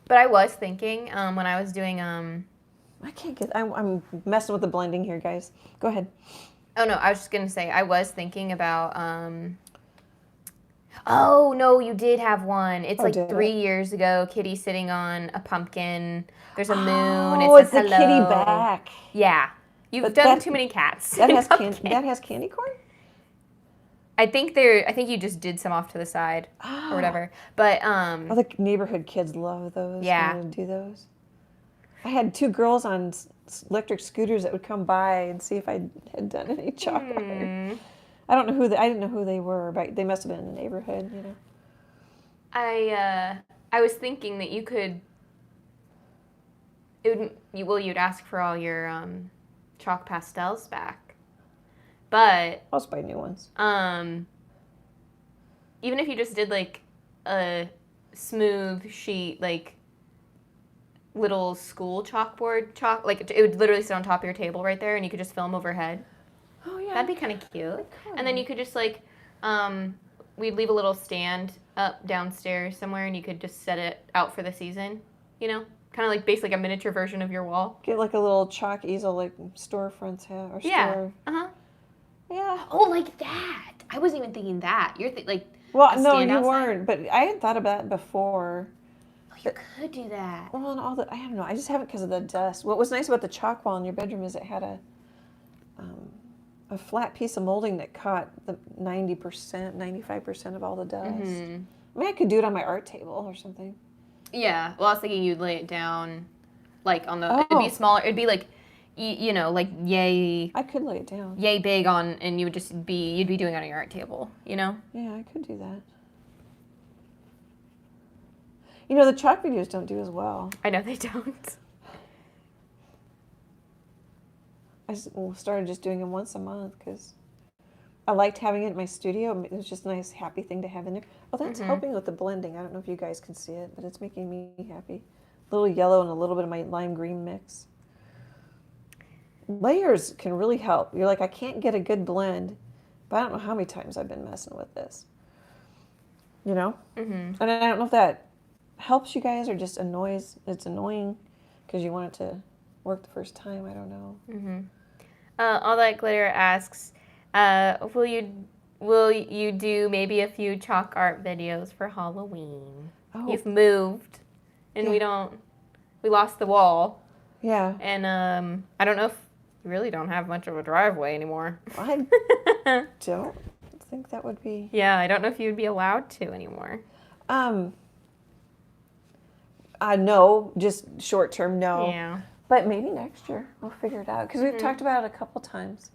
But I was thinking when I was doing I can't get. I'm messing with the blending here, guys. Go ahead. Oh no, I was just gonna say I was thinking about Oh no, you did have one. It's like 3 years ago. Kitty sitting on a pumpkin. There's a moon. Oh, it says it's the hello. kitty back. Yeah, you've But done too many cats. That has that has candy corn. I think you just did some off to the side or whatever. But Oh, the neighborhood kids love those. Yeah. When they do those. I had 2 girls on electric scooters that would come by and see if I had done any chalk art. I don't know I didn't know who they were, but they must have been in the neighborhood, I was thinking that you could. You'd ask for all your chalk pastels back, but I'll just buy new ones. even if you just did like a smooth sheet, like little school chalkboard like it would literally sit on top of your table right there, and you could just film overhead. Oh yeah, That'd be kind of cute. And then you could just like, we'd leave a little stand up downstairs somewhere, and you could just set it out for the season. Kind of like basically a miniature version of your wall. Get like a little chalk easel like storefronts have or Yeah. store. Yeah. Oh, like that. I wasn't even thinking that. You're like. Well, no, stand you outside? weren't. But I had thought about it before. Oh, you could do that. Well, and I don't know. I just haven't because of the dust. What was nice about the chalk wall in your bedroom is it had a flat piece of molding that caught the 90%, 95% of all the dust. Mm-hmm. I mean, I could do it on my art table or something. Yeah. Well, I was thinking you'd lay it down, like on the. It'd be smaller. It'd be like, like yay. I could lay it down. Yay big on, and you'd be doing it on your art table. Yeah, I could do that. The chalk videos don't do as well. I know they don't. I started just doing them once a month because I liked having it in my studio. It was just a nice, happy thing to have in there. Oh, that's helping with the blending. I don't know if you guys can see it, but it's making me happy. A little yellow and a little bit of my lime green mix. Layers can really help. You're like, I can't get a good blend, but I don't know how many times I've been messing with this. You know? And I don't know if that helps you guys or just annoys. It's annoying because you want it to work the first time. I don't know. All That Glitter asks, will you do maybe a few chalk art videos for Halloween? Oh. You've moved, and we lost the wall. Yeah. And I don't know if you really don't have much of a driveway anymore. I don't think that would be. Yeah, I don't know if you would be allowed to anymore. No, just short term, no. Yeah. But maybe next year we'll figure it out because we've talked about it a couple times.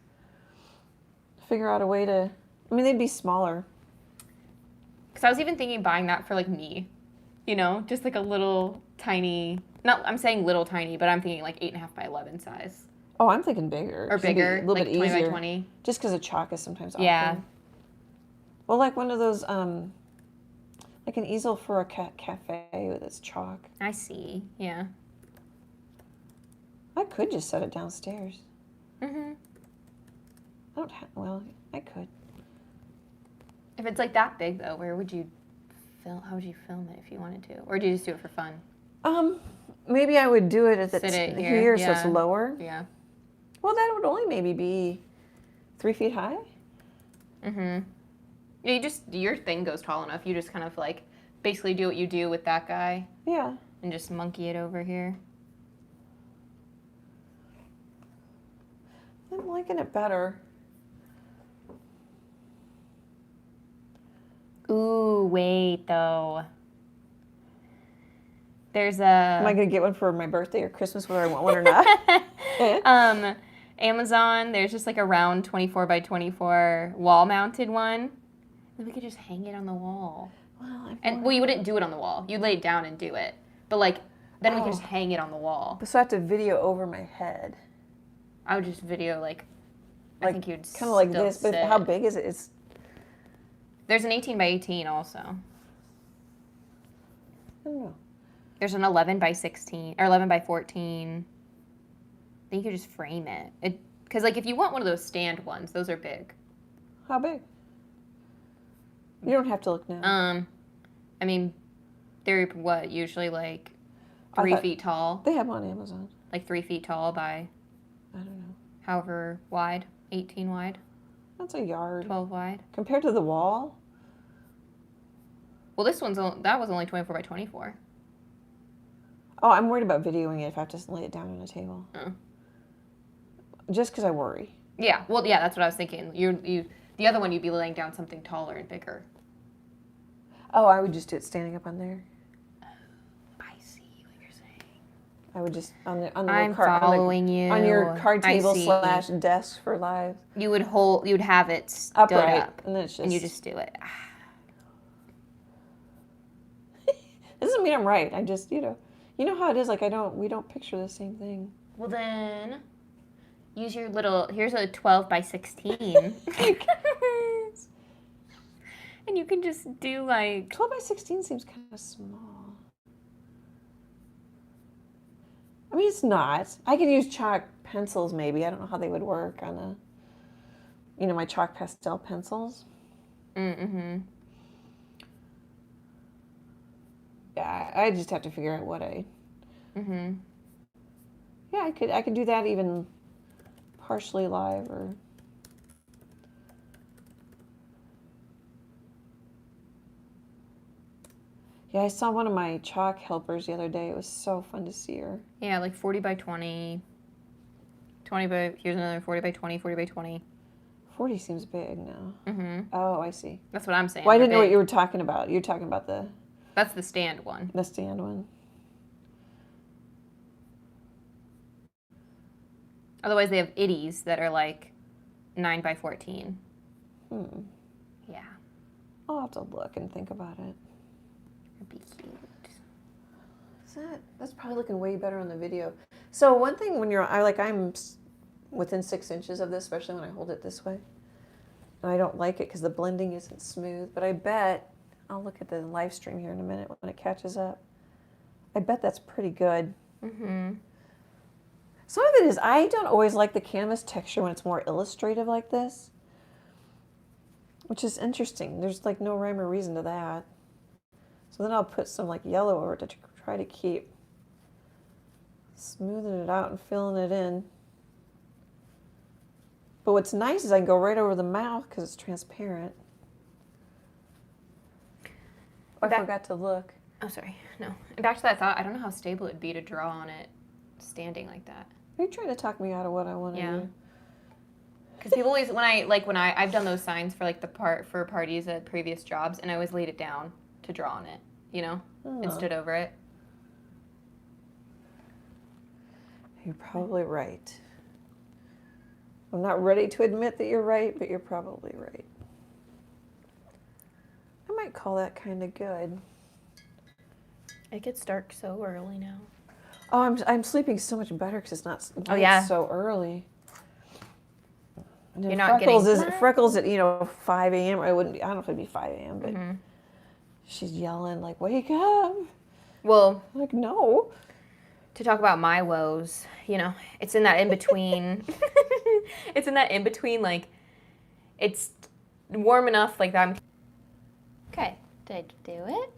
Figure out a way to. I mean, they'd be smaller. Because I was even thinking buying that for like me, you know, just like a little tiny. Not, I'm saying little tiny, but I'm thinking like 8.5 by 11 size. Oh, I'm thinking bigger. Or bigger, a little like bit 20 easier. by 20. Just because the chalk is sometimes awkward. Yeah. Well, like one of those, like an easel for a cafe with its chalk. I see. Yeah. I could just set it downstairs. Mm-hmm. Well, I could. If it's like that big though, where would you film? How would you film it if you wanted to, or do you just do it for fun? Maybe I would do it at here so it's yeah. lower. Yeah. Well, that would only maybe be 3 feet high. Mm-hmm. Yeah, your thing goes tall enough. You just kind of like basically do what you do with that guy. Yeah. And just monkey it over here. I'm liking it better. Ooh, wait though. There's a. Am I gonna get one for my birthday or Christmas, whether I want one or not? Amazon. There's just like a round 24 by 24 wall mounted one. And we could just hang it on the wall. Well, you wouldn't do it on the wall. You'd lay it down and do it. But like, then we could just hang it on the wall. So I have to video over my head. I would just video like I think you'd kind of like this. But how big is it? There's an 18 by 18 also. I don't know. There's an 11 by 16 or 11 by 14. Then you could just frame it. Because like if you want one of those stand ones, those are big. How big? You don't have to look now. I mean, they're what usually like 3 feet tall. They have them on Amazon. Like 3 feet tall by. I don't know. However wide, 18 wide. That's a yard. 12 wide. Compared to the wall. Well, that was only 24 by 24. Oh, I'm worried about videoing it if I have to lay it down on a table. Oh. Just because I worry. Yeah. Well, yeah, that's what I was thinking. The other one you'd be laying down something taller and bigger. Oh, I would just do it standing up on there. I see what you're saying. I would just on the I'm following you. On your card table / desk for live. You'd have it stood upright, up, and then it's just. And you just do it. This doesn't mean I'm right. I just you know how it is. Like we don't picture the same thing. Well then, use your little. Here's a 12 by 16. And you can just do like 12 by 16 seems kind of small. I mean, it's not. I could use chalk pencils maybe. I don't know how they would work on my chalk pastel pencils. Mm-hmm. Yeah, I just have to figure out what I. Mm-hmm. Yeah, I could do that even partially live or. Yeah, I saw one of my chalk helpers the other day. It was so fun to see her. Yeah, like 40 by 20. Here's another 40 by 20, 40 by 20. 40 seems big now. Mm-hmm. Oh, I see. That's what I'm saying. Well, I didn't know what you were talking about. You're talking about That's the stand one. The stand one. Otherwise, they have itties that are like 9 by 14. Yeah. I'll have to look and think about it. That'd be cute. That's probably looking way better on the video. So one thing when I'm within 6 inches of this, especially when I hold it this way. And I don't like it because the blending isn't smooth, but I bet, I'll look at the live stream here in a minute when it catches up. I bet that's pretty good. Mm-hmm. Some of it is, I don't always like the canvas texture when it's more illustrative like this, which is interesting. There's like no rhyme or reason to that. So then I'll put some like yellow over it to try to keep smoothing it out and filling it in. But what's nice is I can go right over the mouth because it's transparent. Oh, I forgot to look. Oh, sorry. No. And back to that thought, I don't know how stable it'd be to draw on it standing like that. Are you trying to talk me out of what I want to do? Because people always, I've done those signs for like for parties at previous jobs, and I always laid it down to draw on it, you know, and stood over it. You're probably right. I'm not ready to admit that you're right, but you're probably right. I might call that kind of good. It gets dark so early now. Oh, I'm sleeping so much better because it's not so early. And you're not Freckles at 5 a.m. I don't know if it'd be 5 a.m. but she's yelling like, "Wake up!" Well, I'm like, no. To talk about my woes, it's in that in between. It's in that in between, like it's warm enough, like I'm. Okay, did I do it?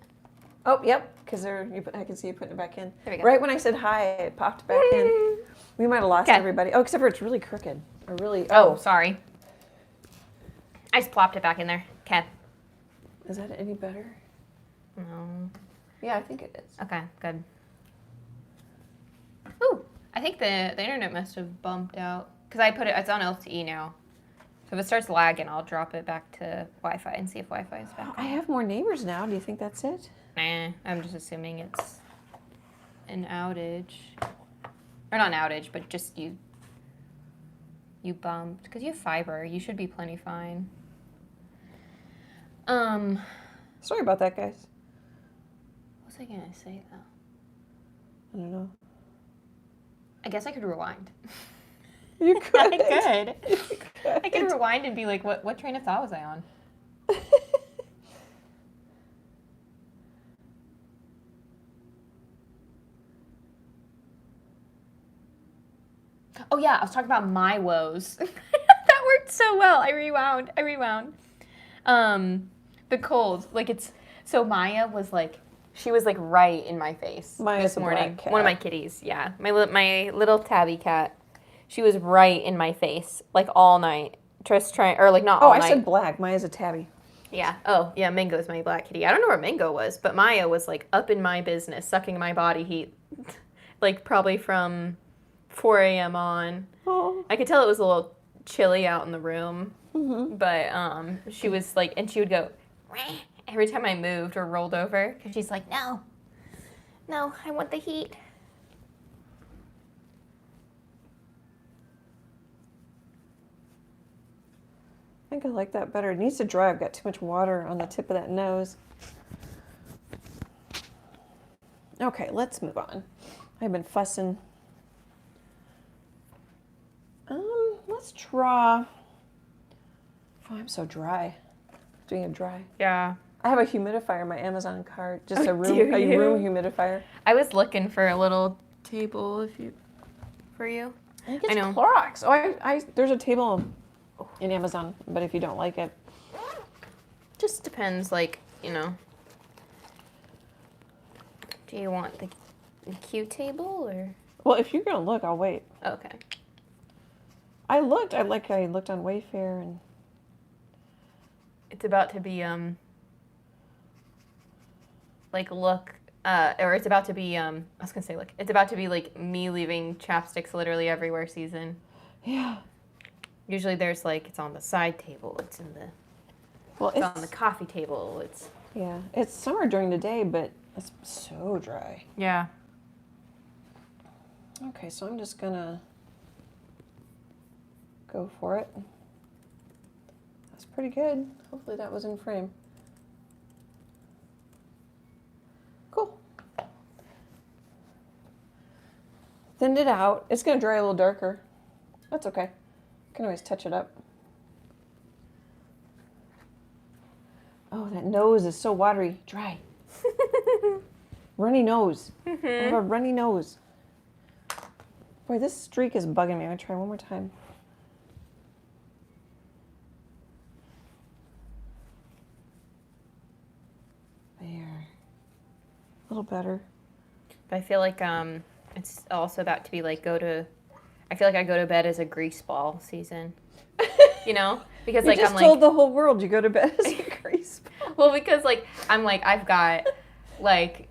Oh, yep. Because I can see you putting it back in. There we go. Right when I said hi, it popped back in. We might have lost everybody. Oh, except for it's really crooked. Or really. Oh, sorry. I just plopped it back in there. Okay. Is that any better? No. Yeah, I think it is. Okay, good. Ooh, I think the internet must have bumped out because it's on LTE now. So if it starts lagging, I'll drop it back to Wi-Fi and see if Wi-Fi is back. I have more neighbors now. Do you think that's it? Nah, I'm just assuming it's an outage. Or not an outage, but just you bumped. Because you have fiber. You should be plenty fine. Sorry about that, guys. What was I going to say, though? I don't know. I guess I could rewind. You could. I could. I could rewind and be like, what train of thought was I on? Oh, yeah, I was talking about my woes. That worked so well. I rewound. The cold. So Maya was like, she was like right in my face Maya's this morning. A black cat. One of my kitties, yeah. My little tabby cat. She was right in my face, like all night. Not all night. Oh, I said black. Maya's a tabby. Yeah. Oh, yeah, Mango's my black kitty. I don't know where Mango was, but Maya was like up in my business, sucking my body heat. Like probably from 4 a.m. on. Oh. I could tell it was a little chilly out in the room. Mm-hmm. But she was like, and she would go every time I moved or rolled over, because she's like, no, I want the heat. I think I like that better. It needs to dry. I've got too much water on the tip of that nose. Okay, let's move on. I've been fussing. Let's draw. Oh, I'm so dry. Doing it dry. Yeah. I have a humidifier in my Amazon cart. Just a room humidifier. I was looking for a little table for you. I think it's Clorox. Oh, there's a table in Amazon, but if you don't like it. Just depends, do you want the cute table or? Well, if you're gonna look, I'll wait. Okay. I looked on Wayfair and. It's about to be it's about to be it's about to be like me leaving chapsticks literally everywhere season. Yeah. Usually there's it's on the side table, it's on the coffee table, it's summer during the day, but it's so dry. Yeah. Okay, so I'm just gonna go for it. That's pretty good. Hopefully that was in frame. Cool. Thinned it out. It's gonna dry a little darker. That's okay. Can always touch it up. Oh, that nose is so watery. Dry. Runny nose. I have a runny nose. Boy, this streak is bugging me. I'm going to try one more time. There. A little better. But I feel like it's also about to be like I feel like I go to bed as a grease ball season. You know? Because You like just I'm told like the whole world you go to bed as a grease ball. well, because like I'm like I've got like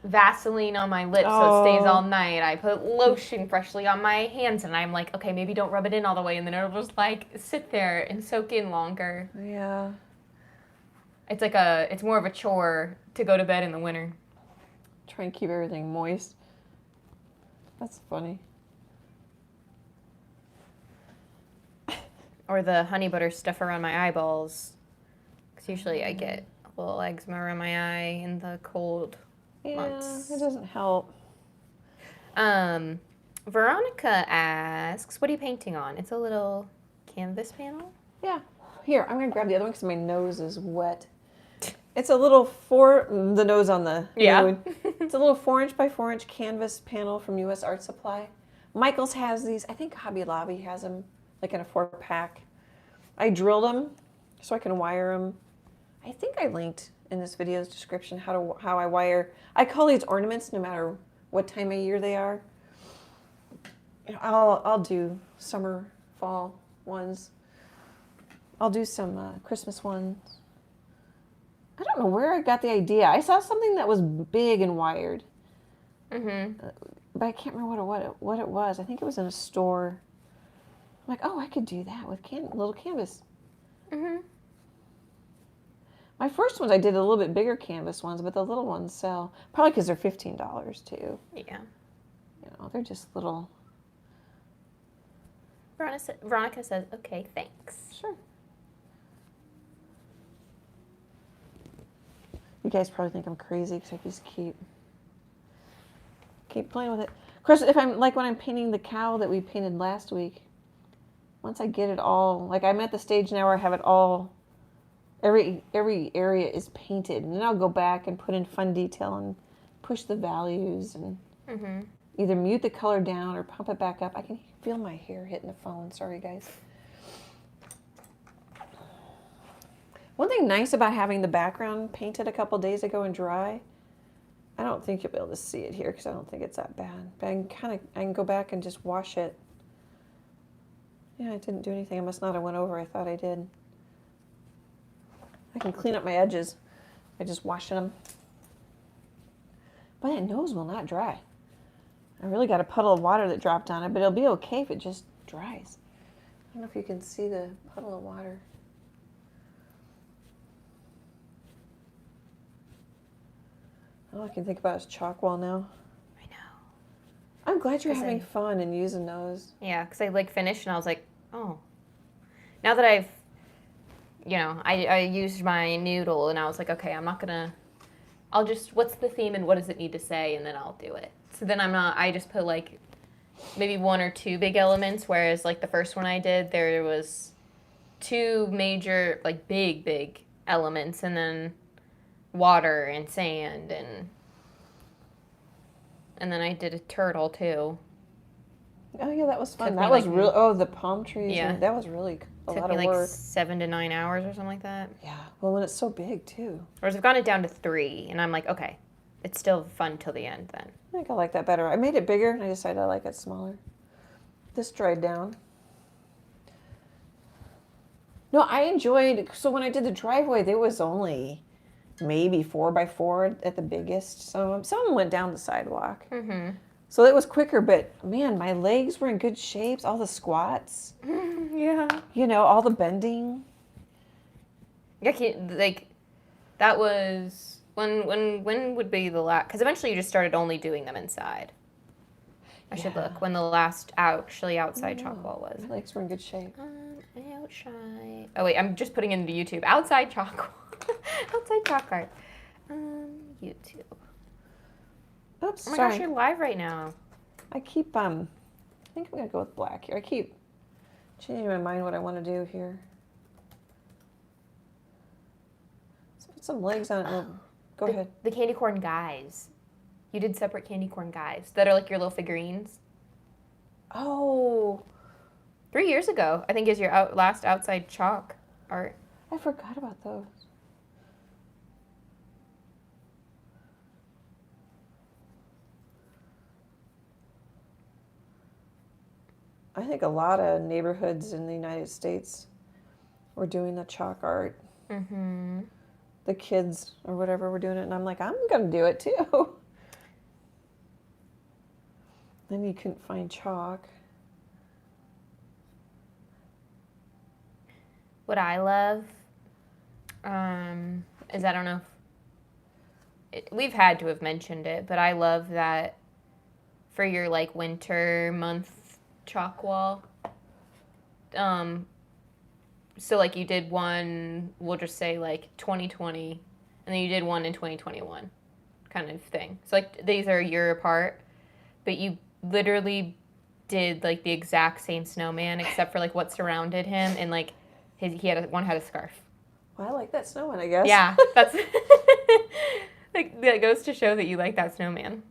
Vaseline on my lips so it stays all night. I put lotion freshly on my hands and I'm like, okay, maybe don't rub it in all the way and then it'll just like sit there and soak in longer. Yeah. It's more of a chore to go to bed in the winter. Try and keep everything moist. That's funny. Or the honey butter stuff around my eyeballs. Because usually I get a little eczema around my eye in the cold months. It doesn't help. Veronica asks, what are you painting on? It's a little canvas panel? Yeah. Here, I'm going to grab the other one because my nose is wet. It's a little the nose on the moon. It's a little 4" by 4" canvas panel from U.S. Art Supply. Michael's has these. I think Hobby Lobby has them, like in a 4-pack. I drilled them so I can wire them. I think I linked in this video's description how I wire. I call these ornaments no matter what time of year they are. I'll do summer, fall ones. I'll do some Christmas ones. I don't know where I got the idea. I saw something that was big and wired. But I can't remember what it was. I think it was in a store. I'm like, oh, I could do that with little canvas. My first ones, I did a little bit bigger canvas ones, but the little ones sell. Probably because they're $15 too. Yeah. You know, they're just little. Veronica says, okay, thanks. Sure. You guys probably think I'm crazy because I just keep playing with it. Of course, if I'm like when I'm painting the cow that we painted last week, once I get it all, like I'm at the stage now where I have it all, every area is painted, and then I'll go back and put in fun detail and push the values and either mute the color down or pump it back up. I can feel my hair hitting the phone. Sorry, guys. One thing nice about having the background painted a couple days ago and dry, I don't think you'll be able to see it here because I don't think it's that bad. But I can go back and just wash it. Yeah, I didn't do anything. I must not have went over. I thought I did. I can clean up my edges by just washing them. But that nose will not dry. I really got a puddle of water that dropped on it, but it'll be okay if it just dries. I don't know if you can see the puddle of water. All I can think about is chalk wall now. I know. I'm glad you're having fun and using those. Yeah, because I like finished and I was like, oh. Now that I've, I used my noodle and I was like, okay, I'm not gonna, I'll just, what's the theme and what does it need to say, and then I'll do it. So then I just put like maybe 1 or 2 big elements, whereas like the first one I did, there was 2 major, like big elements, and then water and sand, and then I did a turtle too. Oh yeah, that was fun. That was real. Oh, the palm trees. Yeah, that was really a lot of like work. 7 to 9 hours or something like that. Yeah, well, when it's so big too. Whereas I've gotten it down to 3, and I'm like, okay, it's still fun till the end then. I think I like that better. I made it bigger, and I decided I like it smaller. This dried down. No, I enjoyed. So when I did the driveway, there was only maybe 4 by 4 at the biggest. Some of them went down the sidewalk. So it was quicker, but man, my legs were in good shapes. All the squats. Yeah. All the bending. Yeah, like that was when would be the last? Because eventually you just started only doing them inside. I should look when the last outside chalk wall was. My legs were in good shape. Outside. Oh wait, I'm just putting into YouTube. Outside chalk wall. Outside chalk art. YouTube. Oops, oh my sorry. gosh, you're live right now. I keep I think I'm gonna go with black here. I keep changing my mind what I want to do here. Put some legs on it. Go ahead. The candy corn guys. You did separate candy corn guys that are like your little figurines. Oh. 3 years ago, I think, is your last outside chalk art. I forgot about those. I think a lot of neighborhoods in the United States were doing the chalk art. Mm-hmm. The kids or whatever were doing it, and I'm like, I'm going to do it too. Then you couldn't find chalk. What I love is, I don't know if we've had to have mentioned it, but I love that for your like winter month chalk wall. So like you did one, we'll just say like 2020, and then you did one in 2021 kind of thing. So like these are a year apart, but you literally did like the exact same snowman except for like what surrounded him, and like one had a scarf. Well, I like that snowman, I guess. Yeah, that's like that goes to show that you like that snowman.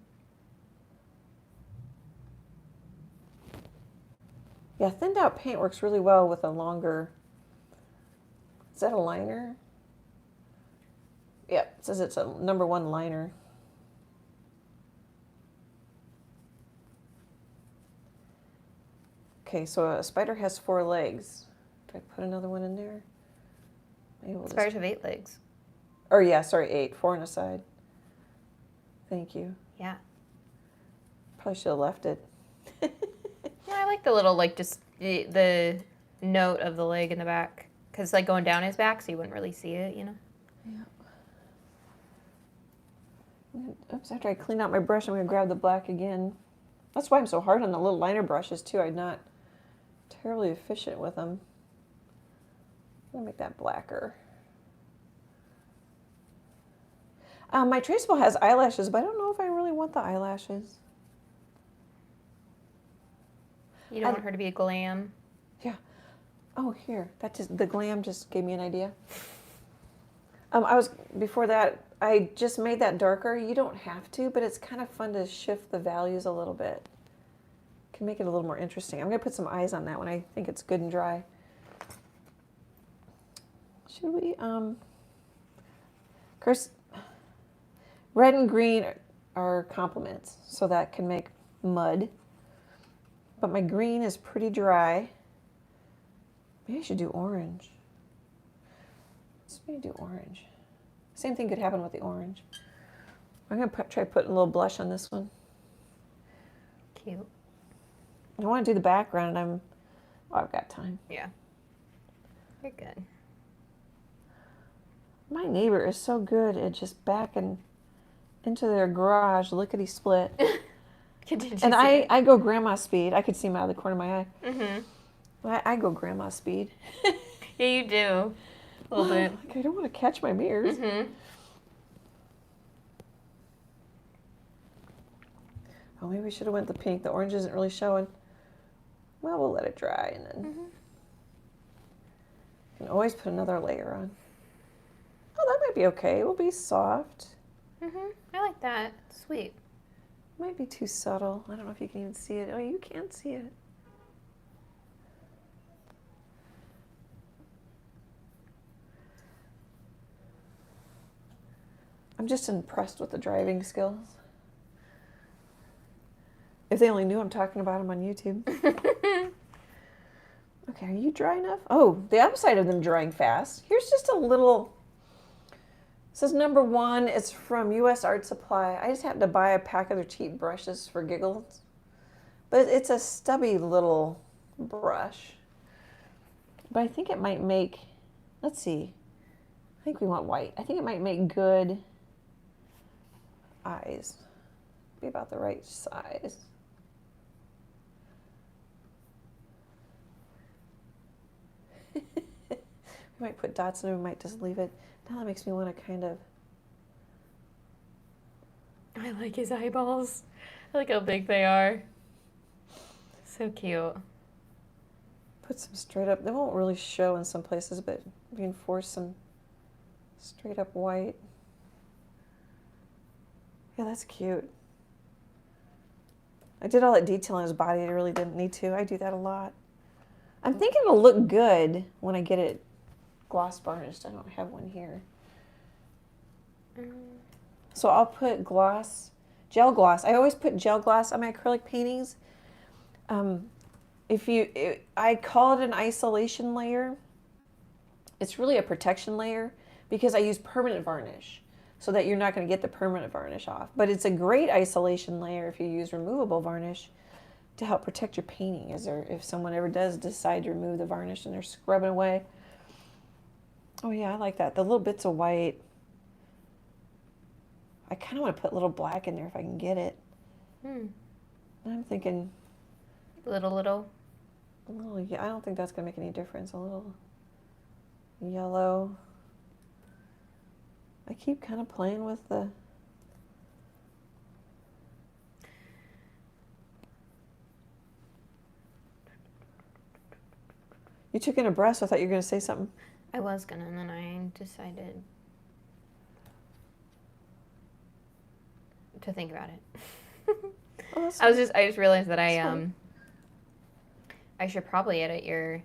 Yeah, thinned out paint works really well with a longer. Is that a liner? Yeah, it says it's a #1 liner. Okay, so a spider has 4 legs. Do I put another one in there? Maybe we'll Spiders have 8 legs. Or yeah, sorry, 8. 4 on a side. Thank you. Yeah. Probably should have left it. Yeah, I like the little, like, just the note of the leg in the back. Because it's, like, going down his back, so you wouldn't really see it, you know? Yeah. Oops, after I clean out my brush, I'm going to grab the black again. That's why I'm so hard on the little liner brushes, too. I'm not terribly efficient with them. I'm going to make that blacker. My Traceable has eyelashes, but I don't know if I really want the eyelashes. You don't want her to be a glam. Yeah. Oh, here. The glam just gave me an idea. Before that, I just made that darker. You don't have to, but it's kind of fun to shift the values a little bit. Can make it a little more interesting. I'm going to put some eyes on that when I think it's good and dry. Should we, of course, red and green are complements, so that can make mud. But my green is pretty dry. Maybe I should do orange. Let's maybe do orange. Same thing could happen with the orange. I'm going to try putting a little blush on this one. Cute. I want to do the background, and I've got time. Yeah. You're good. My neighbor is so good at just backing into their garage, lickety split. And I go grandma speed. I could see him out of the corner of my eye. Mm-hmm. I go grandma speed. Yeah, you do. A little bit. Like, I don't want to catch my mirrors. Mm-hmm. Oh, maybe we should have went the pink. The orange isn't really showing. Well, we'll let it dry, and then you can always put another layer on. Oh, that might be okay. It will be soft. I like that. Sweet. Might be too subtle. I don't know if you can even see it. Oh, you can't see it. I'm just impressed with the driving skills. If they only knew I'm talking about them on YouTube. Okay, are you dry enough? Oh, the upside of them drying fast. Here's just a little. It says #1. It's from U.S. Art Supply. I just happened to buy a pack of their cheap brushes for giggles. But it's a stubby little brush. But I think it might make, let's see. I think we want white. I think it might make good eyes. Be about the right size. We might put dots in it, we might just leave it. Now that makes me want to kind of. I like his eyeballs. I like how big they are. So cute. Put some straight up. They won't really show in some places, but reinforce some Straight up white. Yeah, that's cute. I did all that detail on his body. I really didn't need to. I do that a lot. I'm thinking it'll look good when I get it gloss varnished. I don't have one here. So I'll put gloss, gel gloss. I always put gel gloss on my acrylic paintings. I call it an isolation layer. It's really a protection layer because I use permanent varnish so that you're not going to get the permanent varnish off. But it's a great isolation layer if you use removable varnish to help protect your painting. If someone ever does decide to remove the varnish and they're scrubbing away. Oh yeah, I like that. The little bits of white. I kind of want to put a little black in there if I can get it. I'm thinking Little. yeah, I don't think that's going to make any difference. A little yellow. I keep kind of playing with the... You took in a breath, so I thought you were going to say something. I was gonna, and then I decided to think about it. Oh, I just realized that Sorry. I should probably edit your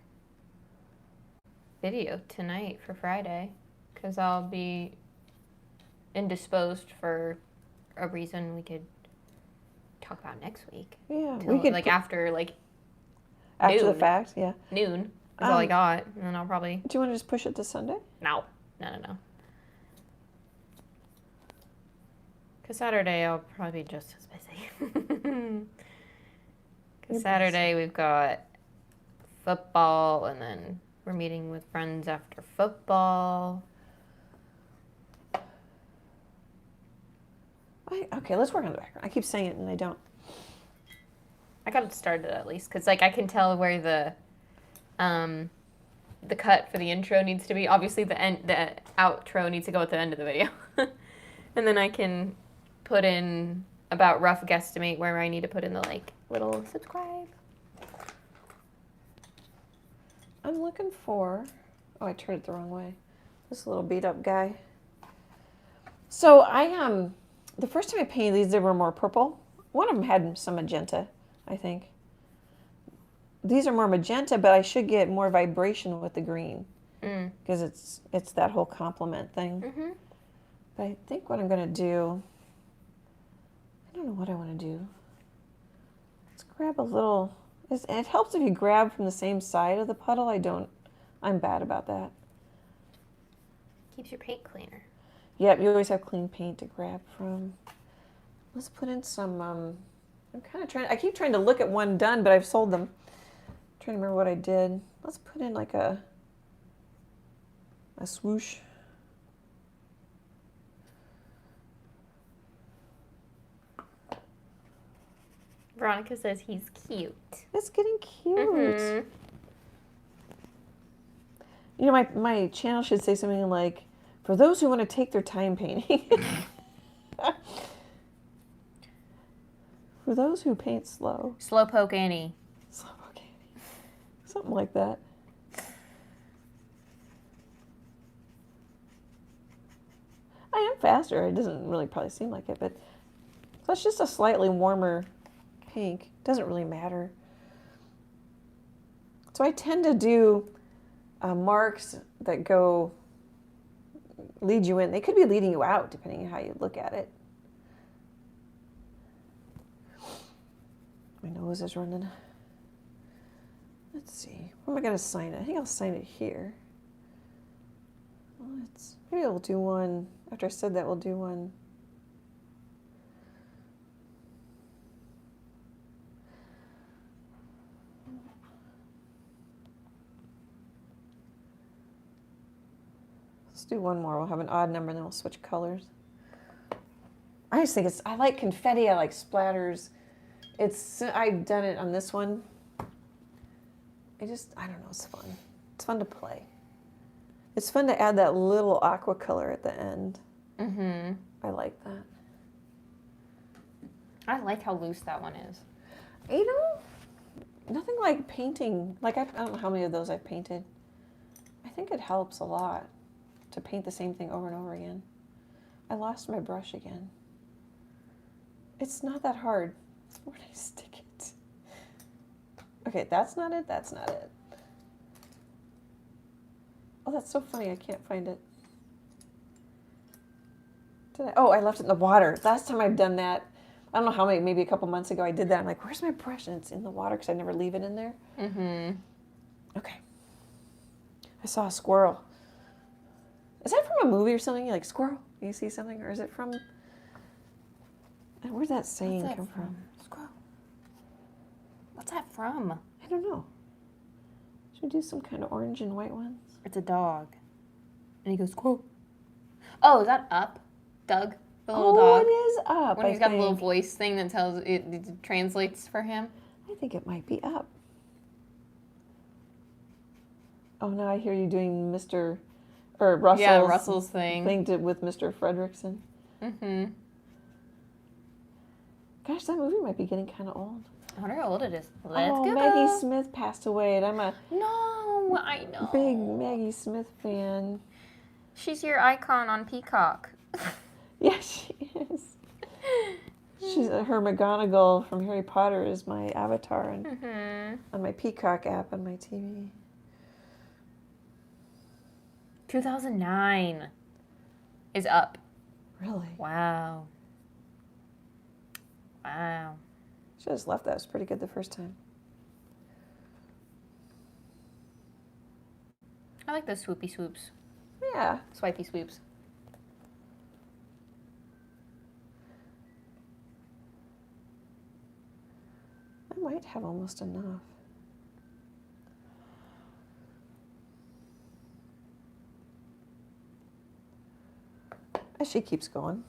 video tonight for Friday, because I'll be indisposed for a reason we could talk about next week. Yeah, we could after after the noon. fact. Yeah, noon is all I got, and then I'll probably... Do you want to just push it to Sunday? No. Because Saturday I'll probably be just as busy. Because Saturday we've got football, and then we're meeting with friends after football. Okay, let's work on the background. I keep saying it and I don't. I got it started at least, because I can tell where the cut for the intro needs to be. Obviously the outro needs to go at the end of the video. And then I can put in about rough guesstimate where I need to put in the little subscribe. I'm looking for... Oh, I turned it the wrong way. This little beat up guy. So the first time I painted these, they were more purple. One of them had some magenta, I think. These are more magenta, but I should get more vibration with the green because it's that whole complement thing. But I think what I'm going to do, I don't know what I want to do. Let's grab a little, it helps if you grab from the same side of the puddle. I'm bad about that. Keeps your paint cleaner. Yep, you always have clean paint to grab from. Let's put in some, I keep trying to look at one done, but I've sold them. I'm trying to remember what I did. Let's put in like a swoosh. Veronica says he's cute. It's getting cute. You know, my channel should say something like, for those who want to take their time painting. For those who paint slow. Slowpoke Annie. Slowpoke Annie. Something like that. I am faster. It doesn't really probably seem like it, but that's just a slightly warmer pink. Doesn't really matter. So I tend to do marks that lead you in. They could be leading you out, depending on how you look at it. My nose is running. Let's see. Where am I going to sign it? I think I'll sign it here. Maybe we'll do one. After I said that, we'll do one. Let's do one more. We'll have an odd number and then we'll switch colors. I just think I like confetti. I like splatters. I've done it on this one. I don't know, it's fun. It's fun to play. It's fun to add that little aqua color at the end. I like that. I like how loose that one is. You know, nothing like painting. I don't know how many of those I've painted. I think it helps a lot to paint the same thing over and over again. I lost my brush again. It's not that hard. Where did I stick it? Okay, that's not it. That's not it. Oh, that's so funny. I can't find it. Did I? Oh, I left it in the water. Last time I've done that, I don't know how many, maybe a couple months ago I did that. I'm like, where's my brush? And it's in the water because I never leave it in there. Mm-hmm. Okay. I saw a squirrel. Is that from a movie or something? You're like, squirrel? You see something? Or is it from... Where'd that saying come from? Squirrel. What's that from? I don't know. Should we do some kind of orange and white ones? It's a dog. And he goes, squirrel. Oh, is that Up? Doug? The little dog? It is Up, When he's got the little voice thing that tells it translates for him. I think it might be Up. Oh, now I hear you doing Mr. or Russell's. Yeah, Russell's thing. With Mr. Fredrickson. Mm-hmm. Gosh, that movie might be getting kind of old. I wonder how old it is. Let's go. Maggie Smith passed away, and I'm a No, I know. big Maggie Smith fan. She's your icon on Peacock. Yeah, she is. She's her McGonagall from Harry Potter is my avatar on my Peacock app on my TV. 2009 is Up. Really? Wow. Wow. Should have just left that. It was pretty good the first time. I like those swoopy swoops. Yeah. Swipey swoops. I might have almost enough. As she keeps going.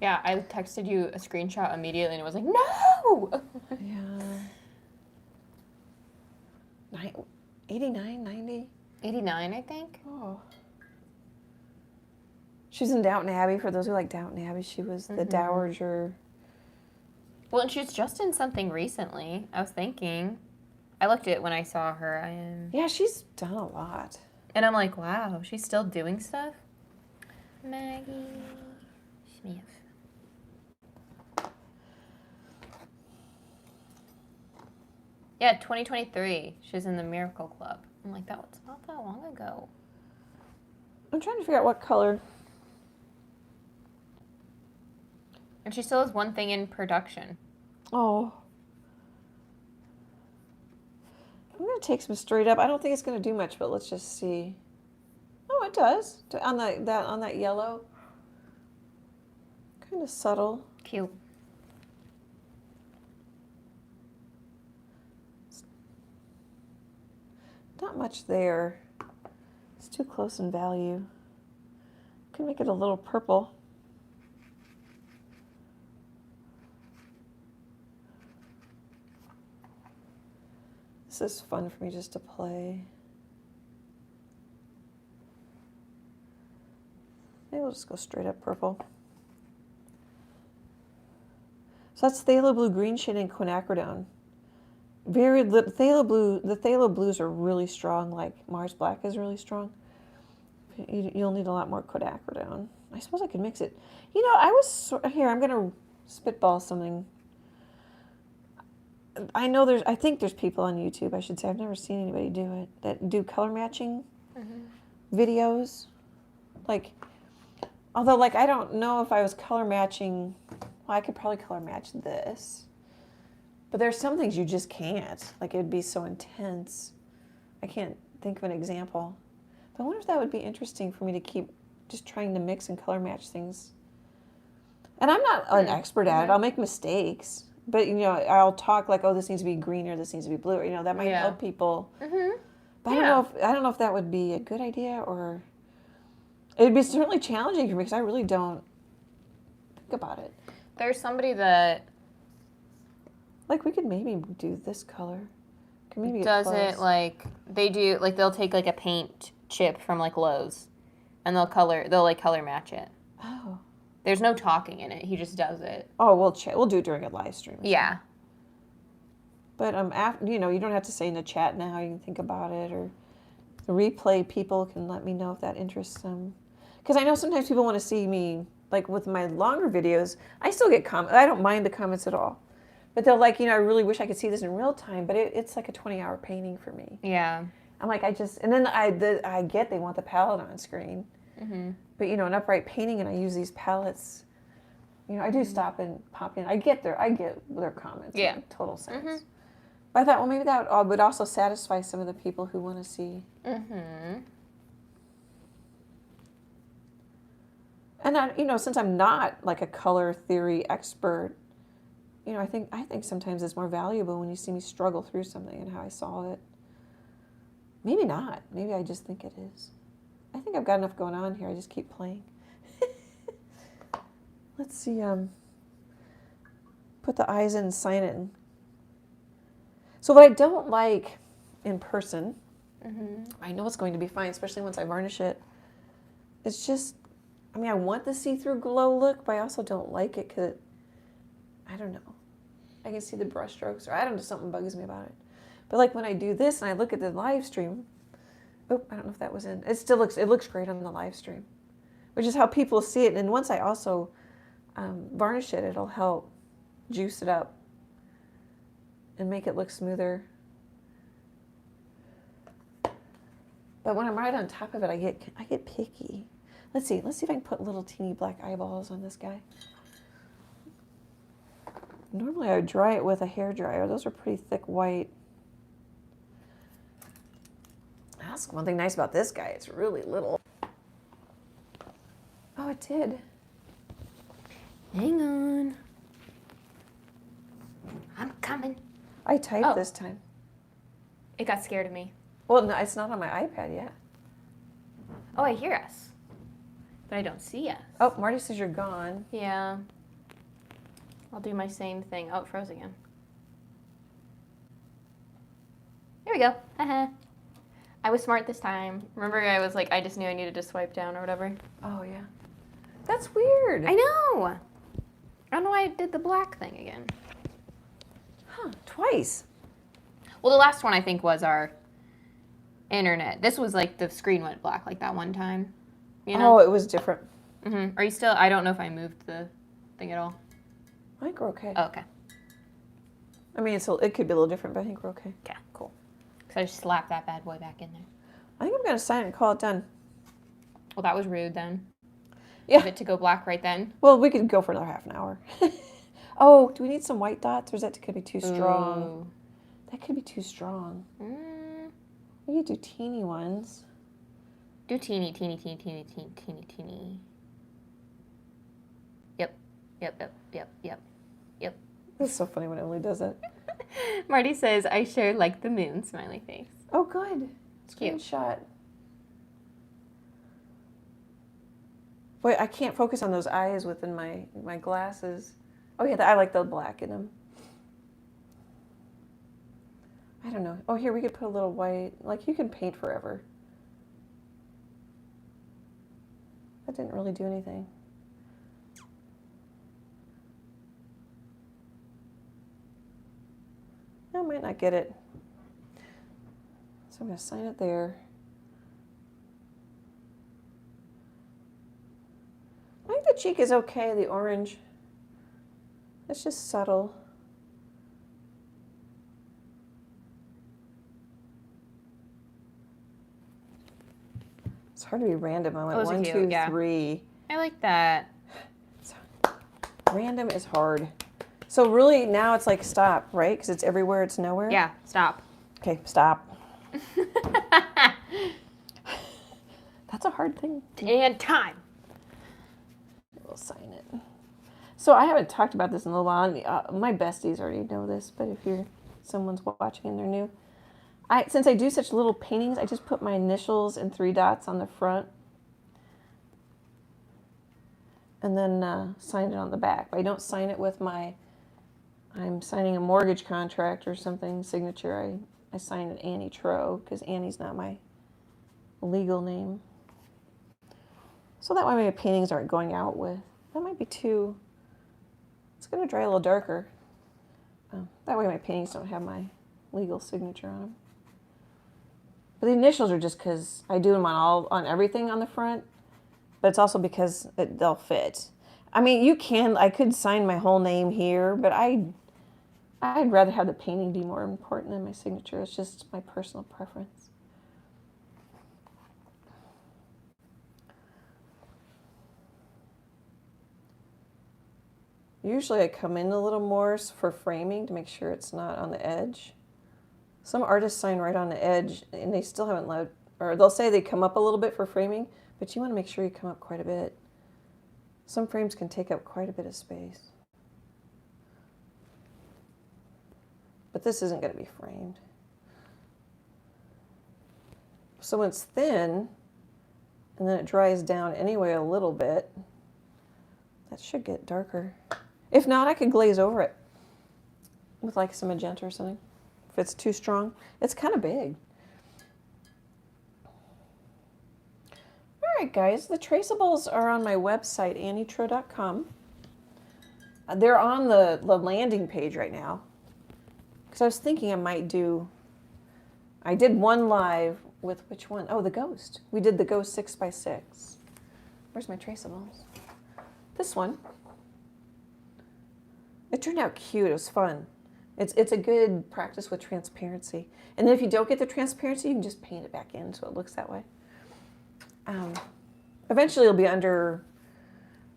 Yeah, I texted you a screenshot immediately and it was like, no! Yeah. 89, 90? 89, I think. Oh. She was in Downton Abbey. For those who like Downton Abbey, she was the dowager. Well, and she's just in something recently. I was thinking. I looked at it when I saw her. Yeah, she's done a lot. And I'm like, wow, she's still doing stuff? Maggie Smith. Yeah, 2023. She's in the Miracle Club. I'm like, that was not that long ago. I'm trying to figure out what color. And she still has one thing in production. Oh. I'm going to take some straight up. I don't think it's going to do much, but let's just see. Oh, it does. On that yellow. Kind of subtle. Cute. Not much there. It's too close in value. Can make it a little purple. This is fun for me just to play. Maybe we'll just go straight up purple. So that's Phthalo Blue Green Shade and Quinacridone. Very little Phthalo Blue. The Phthalo Blues are really strong, like Mars Black is really strong. You'll need a lot more Quinacridone. I suppose I could mix it. You know, here. I'm gonna spitball something. I think there's people on YouTube, I should say. I've never seen anybody do it, that do color matching videos. Like, although, like, I don't know if I was color matching, well, I could probably color match this. But there's some things you just can't. Like, it'd be so intense. I can't think of an example. But I wonder if that would be interesting for me to keep just trying to mix and color match things. And I'm not an expert at it. I'll make mistakes. But, you know, I'll talk like, oh, this needs to be green or this needs to be blue. Or, you know, that might help people. But I don't know if that would be a good idea or... It'd be certainly challenging for me because I really don't think about it. There's somebody that... Like, we could maybe do this color. Could maybe does it, like, they do, like, they'll take, like, a paint chip from, like, Lowe's. And they'll color match it. Oh. There's no talking in it. He just does it. Oh, we'll do it during a live stream. Yeah. But you know, you don't have to say in the chat now. You can think about it, or the replay people can let me know if that interests them. Because I know sometimes people want to see me, like with my longer videos, I still get comments. I don't mind the comments at all. But they'll like, I really wish I could see this in real time, but it's like a 20-hour painting for me. Yeah. I'm like, and then I get they want the palette on screen. Mm-hmm. But, an upright painting, and I use these palettes, I do stop and pop in. I get their comments. Yeah. In total sense. Mm-hmm. But I thought, well, maybe that would also satisfy some of the people who want to see. Mm-hmm. And since I'm not like a color theory expert, I think sometimes it's more valuable when you see me struggle through something and how I solve it. Maybe not. Maybe I just think it is. I think I've got enough going on here. I just keep playing. Let's see. Put the eyes in and sign it. So what I don't like in person, I know it's going to be fine, especially once I varnish it. It's just, I want the see-through glow look, but I also don't like it because, I don't know. I can see the brush strokes, or I don't know, something bugs me about it. But like when I do this and I look at the live stream, I don't know if that was in. It looks great on the live stream, which is how people see it. And once I also varnish it, it'll help juice it up and make it look smoother. But when I'm right on top of it, I get picky. Let's see if I can put little teeny black eyeballs on this guy. Normally I would dry it with a hairdryer. Those are pretty thick white. That's one thing nice about this guy. It's really little. Oh, it did. Hang on. I'm coming. I typed this time. It got scared of me. Well, no, it's not on my iPad yet. Oh, I hear us. But I don't see us. Oh, Marty says you're gone. Yeah. I'll do my same thing. Oh, it froze again. There we go. Haha. I was smart this time. Remember, I was like, I just knew I needed to swipe down or whatever. Oh, yeah. That's weird. I know. I don't know why I did the black thing again. Huh, twice. Well, the last one I think was our internet. This was like the screen went black like that one time. Oh, it was different. Are you still? I don't know if I moved the thing at all. I think we're okay. Oh, okay. It could be a little different, but I think we're okay. Okay, cool. So I just slapped that bad boy back in there. I think I'm going to sign it and call it done. Well, that was rude then. Yeah. Give it to go black right then. Well, we could go for another half an hour. Oh, do we need some white dots, or is that could be too strong? Ooh. That could be too strong. We could do teeny ones. Do teeny, teeny, teeny, teeny, teeny, teeny, teeny. Yep. It's so funny when Emily does it. Marty says, I sure like the moon, smiley face. Oh, good. Cute. Screenshot. Boy, I can't focus on those eyes within my glasses. Oh, yeah, I like the black in them. I don't know. Oh, here, we could put a little white. Like, you can paint forever. That didn't really do anything. I might not get it. So I'm going to sign it there. I think the cheek is okay, the orange. It's just subtle. It's hard to be random. I went 1, 2, 3. I like that. So, random is hard. So really now it's like stop, right? Because it's everywhere, it's nowhere? Yeah, stop. Okay, stop. That's a hard thing. And time. We'll sign it. So I haven't talked about this in a little while. My besties already know this, but if someone's watching and they're new, since I do such little paintings, I just put my initials and 3 dots on the front, and then sign it on the back. But I don't sign it with I'm signing a mortgage contract or something signature. I sign it Annie Troe because Annie's not my legal name. So that way my paintings aren't going out with. That might be too. It's going to dry a little darker. That way my paintings don't have my legal signature on them. But the initials are just because I do them on everything on the front. but it's also because they'll fit. I mean, I could sign my whole name here, but I'd rather have the painting be more important than my signature. It's just my personal preference. Usually I come in a little more for framing to make sure it's not on the edge. Some artists sign right on the edge and they still haven't allowed, or they'll say they come up a little bit for framing, but you want to make sure you come up quite a bit. Some frames can take up quite a bit of space. But this isn't going to be framed. So when it's thin, and then it dries down anyway a little bit, that should get darker. If not, I could glaze over it with like some magenta or something. If it's too strong, it's kind of big. All right, guys, the traceables are on my website, annietroe.com. They're on the landing page right now. Because I was thinking I did one live with which one? Oh, the ghost. We did the ghost 6x6. Where's my traceables? This one. It turned out cute. It was fun. It's a good practice with transparency. And then if you don't get the transparency, you can just paint it back in so it looks that way. Eventually it'll be under,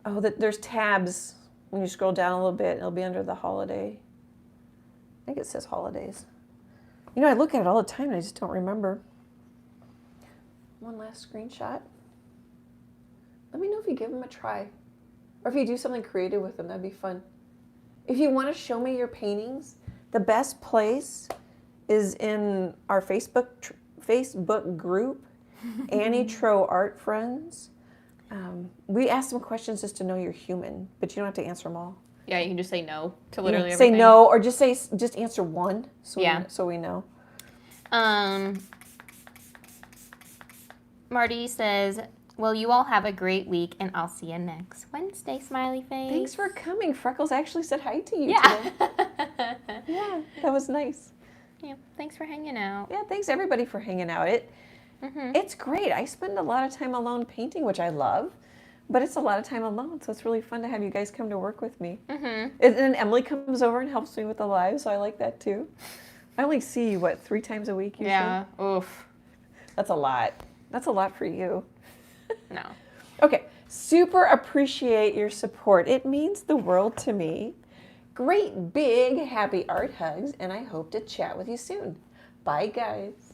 there's tabs. When you scroll down a little bit, it'll be under the holiday. I think it says holidays. You know, I look at it all the time and I just don't remember. One last screenshot. Let me know if you give them a try. Or if you do something creative with them, that'd be fun. If you want to show me your paintings, the best place is in our Facebook group, Annie Troe Art Friends. We ask some questions just to know you're human, but you don't have to answer them all. Yeah, you can just say no to literally say everything. no, or just answer one, so we know. Marty says, well, you all have a great week, and I'll see you next Wednesday, smiley face. Thanks for coming. Freckles actually said hi to you today. Yeah, that was nice. Yeah, thanks for hanging out. Yeah, thanks everybody for hanging out. It's great. I spend a lot of time alone painting, which I love, but it's a lot of time alone, so it's really fun to have you guys come to work with me. And then Emily comes over and helps me with the live, so I like that too. I only see you, 3 times a week usually? Yeah, oof. That's a lot. That's a lot for you. No. Okay, super appreciate your support. It means the world to me. Great big happy art hugs, and I hope to chat with you soon. Bye, guys.